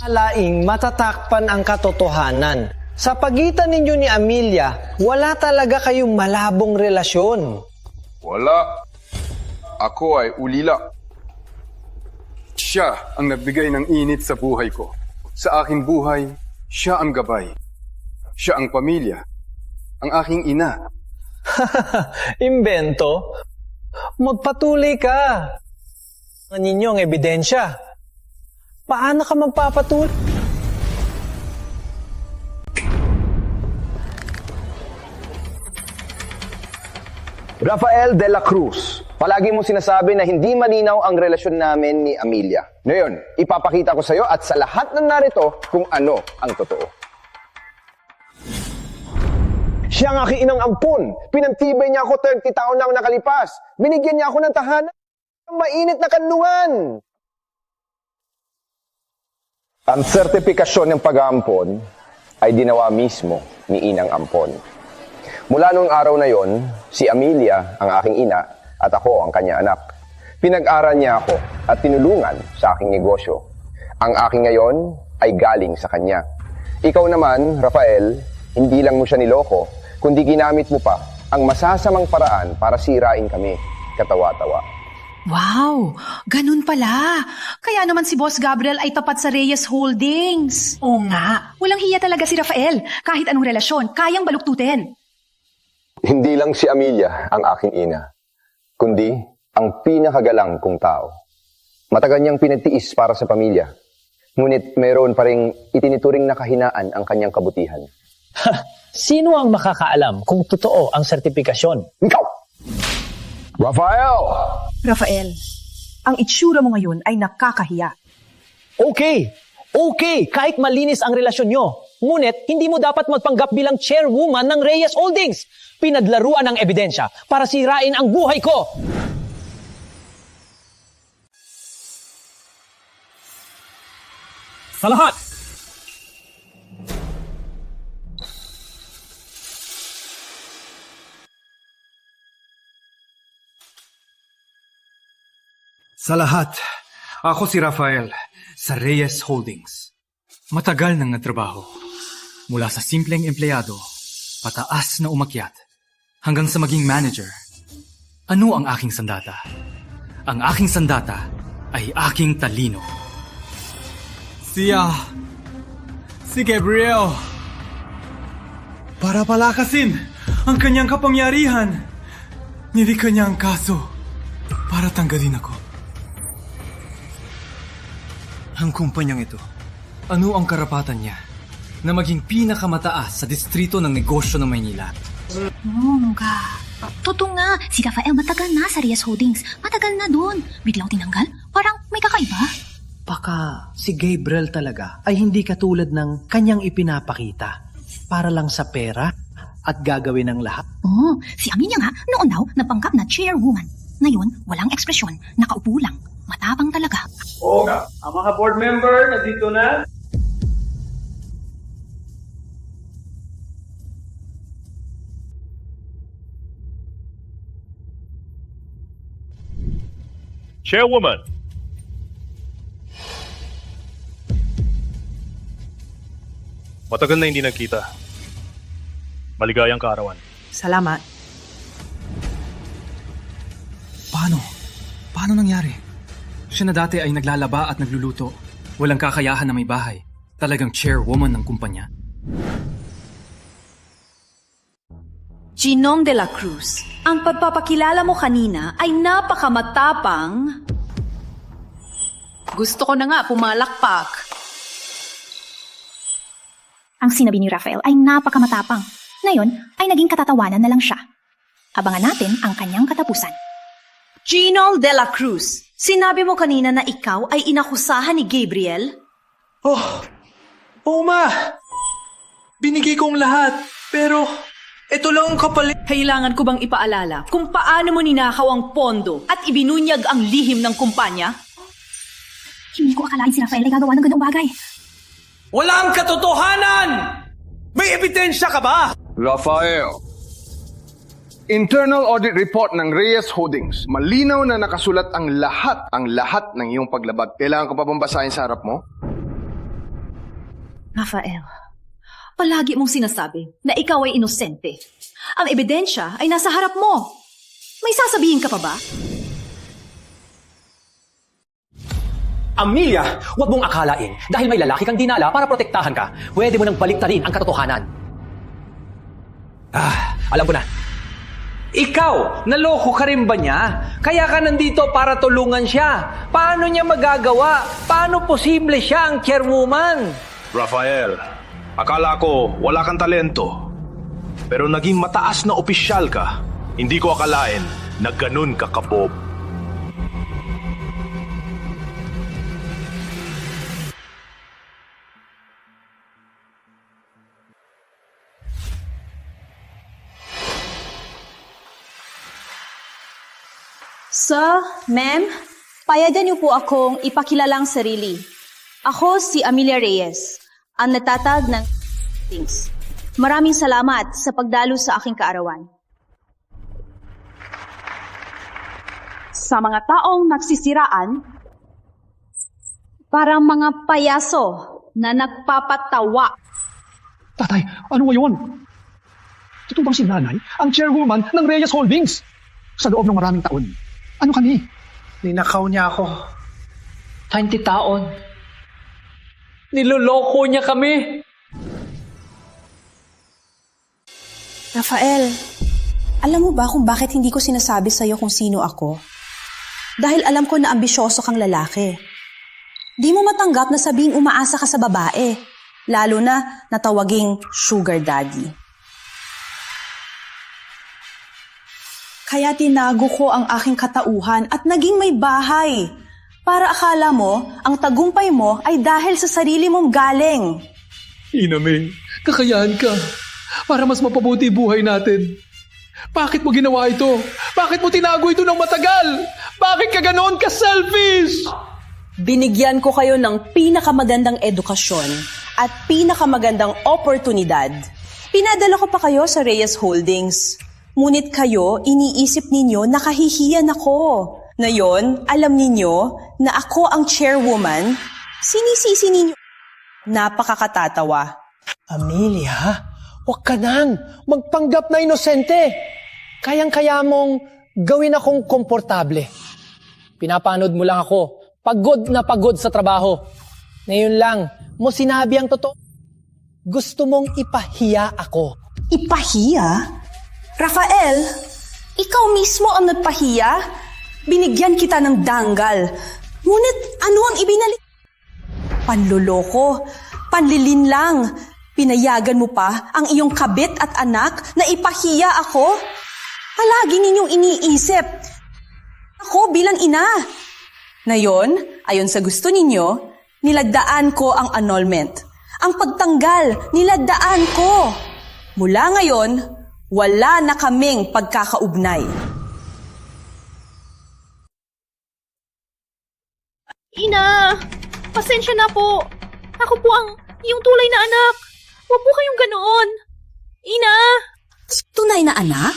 alaing matatakpan ang katotohanan. Sa pagitan ninyo ni Amelia, wala talaga kayong malabong relasyon. Wala. Ako ay ulila. Siya ang nagbigay ng init sa buhay ko. Sa aking buhay, siya ang gabay. Siya ang pamilya. Ang aking ina. Imbento? Magpatuloy ka. Ang ninyong ebidensya. Paano ka magpapatuloy? Rafael de la Cruz, palagi mo sinasabi na hindi malinaw ang relasyon namin ni Amelia. Ngayon, ipapakita ko sa iyo at sa lahat ng narito kung ano ang totoo. Siya ang aking inang ampon. Pinantibay niya ako 30 taon lang nakalipas. Binigyan niya ako ng tahanan ng mainit na kanlungan. Ang sertipikasyon ng pag-aampon ay ginawa mismo ni Inang Ampon. Mula noong araw na yon, si Amelia ang aking ina at ako ang kanya anak. Pinag-aral niya ako at tinulungan sa aking negosyo. Ang aking ngayon ay galing sa kanya. Ikaw naman, Rafael, hindi lang mo siya niloko, kundi ginamit mo pa ang masasamang paraan para sirain kami. Katawa-tawa. Wow, ganun pala. Kaya naman si Boss Gabriel ay tapat sa Reyes Holdings. Oo nga, walang hiya talaga si Rafael. Kahit anong relasyon, kayang baluktutin. Hindi lang si Amelia ang aking ina, kundi ang pinakagalang kong tao. Matagal niyang pinagtiis para sa pamilya. Ngunit mayroon pa ring itinituring na kahinaan ang kanyang kabutihan. Sino ang makakaalam kung totoo ang sertipikasyon? Ikaw! Rafael! Rafael, ang itsura mo ngayon ay nakakahiya. Okay, kahit malinis ang relasyon nyo. Ngunit, hindi mo dapat magpanggap bilang chairwoman ng Reyes Holdings. Pinaglaruan ng ebidensya para sirain ang buhay ko. Sa lahat! Sa lahat, ako si Rafael sa Reyes Holdings. Matagal nang nagtrabaho. Mula sa simpleng empleyado, pataas na umakyat, hanggang sa maging manager. Ano ang aking sandata? Ang aking sandata ay aking talino. Si Gabriel. Para palakasin ang kanyang kapangyarihan, nilika niya ang kaso para tanggalin ako. Ang kumpanyang ito, ano ang karapatan niya na maging pinakamataas sa distrito ng negosyo ng Maynila? Mungga. Totoo nga, si Rafael matagal na sa Reyes Holdings. Matagal na doon. Biglang tinanggal? Parang may kakaiba. Baka si Gabriel talaga ay hindi katulad ng kanyang ipinapakita. Para lang sa pera at gagawin ng lahat. Oh, si Amelia nga, noon daw, napanggap na chairwoman. Ngayon, walang ekspresyon, nakaupo lang. Matapang talaga. Oo nga. Ang mga board member, nandito na. Chairwoman. Matagal na hindi nagkita. Maligayang kaarawan. Salamat. Paano nangyari? Siya na dati ay naglalaba at nagluluto. Walang kakayahan na may bahay. Talagang chairwoman ng kumpanya. Ginong de la Cruz, ang pagpapakilala mo kanina ay napakamatapang. Gusto ko na nga pumalakpak. Ang sinabi ni Rafael ay napakamatapang. Ngayon ay naging katatawanan na lang siya. Abangan natin ang kanyang katapusan. Ginong de la Cruz, sinabi mo kanina na ikaw ay inakusahan ni Gabriel? Oo ma! Binigay kong lahat, pero ito lang ang kapalit. Kailangan ko bang ipaalala kung paano mo ninakaw ang pondo at ibinunyag ang lihim ng kumpanya? Hindi ko akalain si Rafael ay gagawa ng ganung bagay. Walang katotohanan! May ebidensya ka ba? Rafael, Internal Audit Report ng Reyes Holdings. Malinaw na nakasulat ang lahat ng iyong paglabag. Kailangan ko pa bang basahin sa harap mo? Rafael, palagi mong sinasabi na ikaw ay inosente. Ang ebidensya ay nasa harap mo. May sasabihin ka pa ba? Amelia, huwag mong akalain dahil may lalaki kang dinala para protektahan ka. Pwede mo nang baliktarin ang katotohanan. Alam ko na. Ikaw, naloko ka rin ba niya? Kaya ka nandito para tulungan siya. Paano niya magagawa? Paano posible siya ang chairwoman? Rafael, akala ko wala kang talento. Pero naging mataas na opisyal ka. Hindi ko akalain na ganun ka kabob. Sir, ma'am, payagan niyo po akong ipakilalang sarili. Ako si Amelia Reyes, ang natatag ng things. Maraming salamat sa pagdalo sa aking kaarawan. Sa mga taong nagsisiraan, parang mga payaso na nagpapatawa. Tatay, ano ngayon? Totoo bang si nanay ang chairwoman ng Reyes Holdings? Sa loob ng maraming taon. Ano kami? Ninakaw niya ako. 20 taon. Niloloko niya kami. Rafael, alam mo ba kung bakit hindi ko sinasabi sa'yo kung sino ako? Dahil alam ko na ambisyoso kang lalaki. Di mo matanggap na sabing umaasa ka sa babae, lalo na natawaging sugar daddy. Kaya tinago ko ang aking katauhan at naging may bahay. Para akala mo, ang tagumpay mo ay dahil sa sarili mong galing. Ina May, kakayahan ka para mas mapabuti buhay natin. Bakit mo ginawa ito? Bakit mo tinago ito ng matagal? Bakit ka ganoon ka-selfish? Binigyan ko kayo ng pinakamagandang edukasyon at pinakamagandang oportunidad. Pinadala ko pa kayo sa Reyes Holdings. Ngunit kayo, iniisip ninyo na kahihiyan ako. Ngayon, alam ninyo na ako ang chairwoman. Sinisisi ninyo. Napakakatatawa. Amelia, huwag ka nang magpanggap na inosente. Kayang-kaya mong gawin akong komportable. Pinapanood mo lang ako. Pagod na pagod sa trabaho. Ngayon lang, mo sinabi ang totoo. Gusto mong ipahiya ako. Ipahiya? Rafael, ikaw mismo ang nagpahiya. Binigyan kita ng danggal. Ngunit ano ang ibinalik? Panloloko, panlilinlang. Pinayagan mo pa ang iyong kabit at anak na ipahiya ako? Palagi ninyong iniisip. Ako bilang ina. Ngayon, ayon sa gusto ninyo, nilagdaan ko ang annulment. Ang pagtanggal, nilagdaan ko. Mula ngayon, wala na kaming pagkakaugnay. Ina, pasensya na po. Ako po ang iyong tunay na anak. Huwag po kayong ganoon. Ina! Tunay na anak?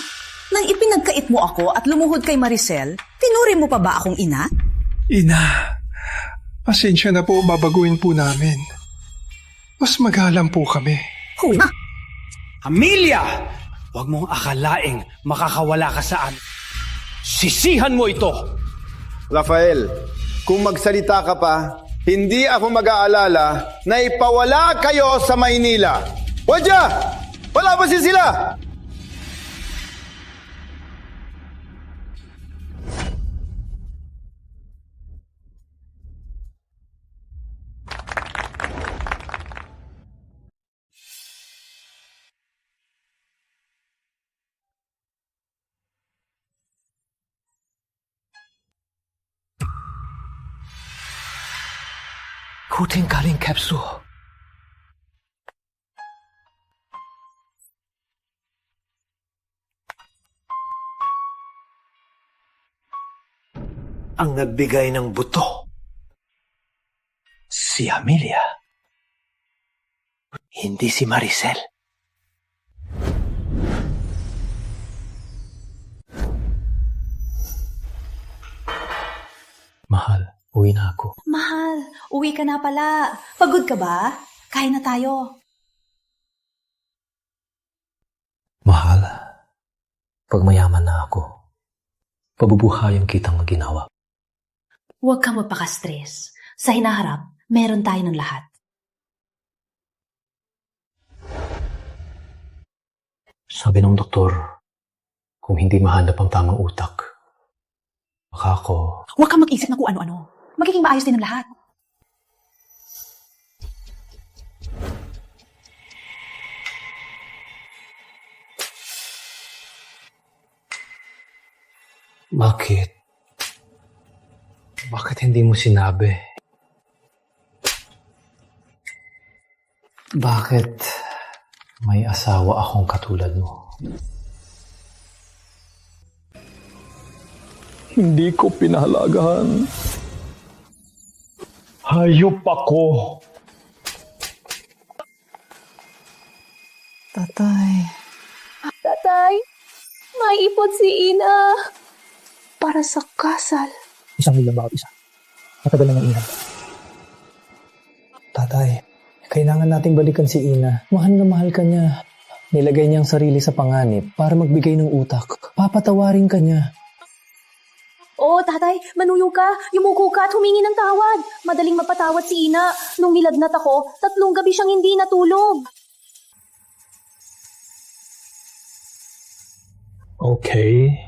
Nang ipinagkait mo ako at lumuhod kay Maricel, tinuri mo pa ba akong ina? Ina, pasensya na po, babaguhin po namin. Mas magalang po kami. Huna! Amelia! Huwag mong akalaing makakawala ka sa amin. Sisihan mo ito! Rafael, kung magsalita ka pa, hindi ako mag-aalala na ipawala kayo sa Maynila. Wadya! Wala ba sila? Kuting galing capsule. Ang nagbigay ng buto, si Amelia. Hindi si Maricel. Mahal, uwi na ako. Mahal, uwi ka na pala. Pagod ka ba? Kain na tayo. Mahal, pag mayaman na ako, pabubuhayan kitang maginawa. Huwag kang magpaka-stress. Sa hinaharap, meron tayo ng lahat. Sabi ng doktor, kung hindi mahanap ang tamang utak, baka ako... Huwag kang mag-isip na kung ano-ano. Magiging maayos din ang lahat. Bakit? Bakit hindi mo sinabi? Bakit may asawa akong katulad mo? Hindi ko pinahalagahan. Hayop ako. Tatay. Tatay, maipon si Ina. Para sa kasal. Isang milyon bawat isa. Matagal na ng ina. Tatay, kailangan nating balikan si Ina. Mahal na mahal ka niya. Nilagay niya ang sarili sa panganib para magbigay ng utak. Papatawarin ka niya. Oo, tatay, manuyo ka, yumuko ka at humingi ng tawad. Madaling mapatawad si Ina. Nung nilagnat ako, 3 gabi siyang hindi natulog. Okay.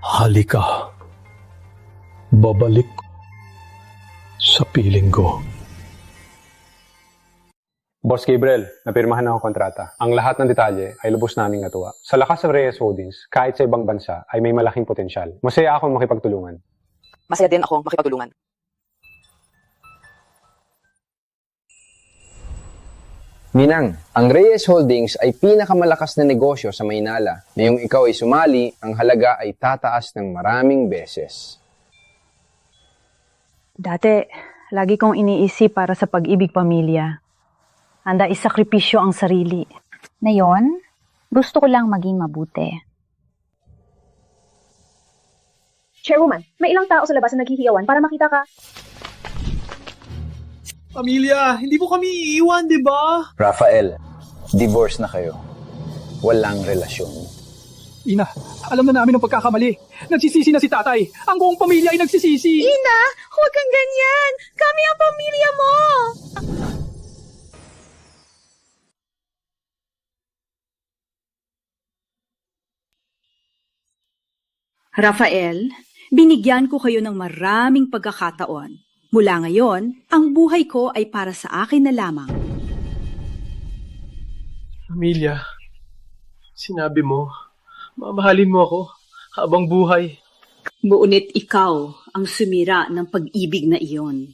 Halika. Babalik sa piling ko. Boss Gabriel, napirmahan na ako kontrata. Ang lahat ng detalye ay lubos naming natuwa. Sa lakas ng Reyes Holdings, kahit sa ibang bansa, ay may malaking potensyal. Masaya akong makipagtulungan. Masaya din akong makipagtulungan. Ninang, ang Reyes Holdings ay pinakamalakas na negosyo sa Maynila. Ngayong ikaw ay sumali, ang halaga ay tataas ng maraming beses. Dati, lagi kong iniisip para sa pag-ibig pamilya. Handa isakripisyo ang sarili. Ngayon, gusto ko lang maging mabuti. Chairwoman, may ilang tao sa labas na naghihiyawan para makita ka. Pamilya, hindi po kami iiwan, di ba? Rafael, divorce na kayo. Walang relasyon. Ina, alam na namin ang pagkakamali. Nagsisisi na si tatay. Ang buong pamilya ay nagsisisi. Ina, huwag kang ganyan. Kami ang pamilya mo. Rafael, binigyan ko kayo ng maraming pagkakataon. Mula ngayon, ang buhay ko ay para sa akin na lamang. Amelia, sinabi mo, Mamahalin mo ako habang buhay. Ngunit ikaw ang sumira ng pag-ibig na iyon.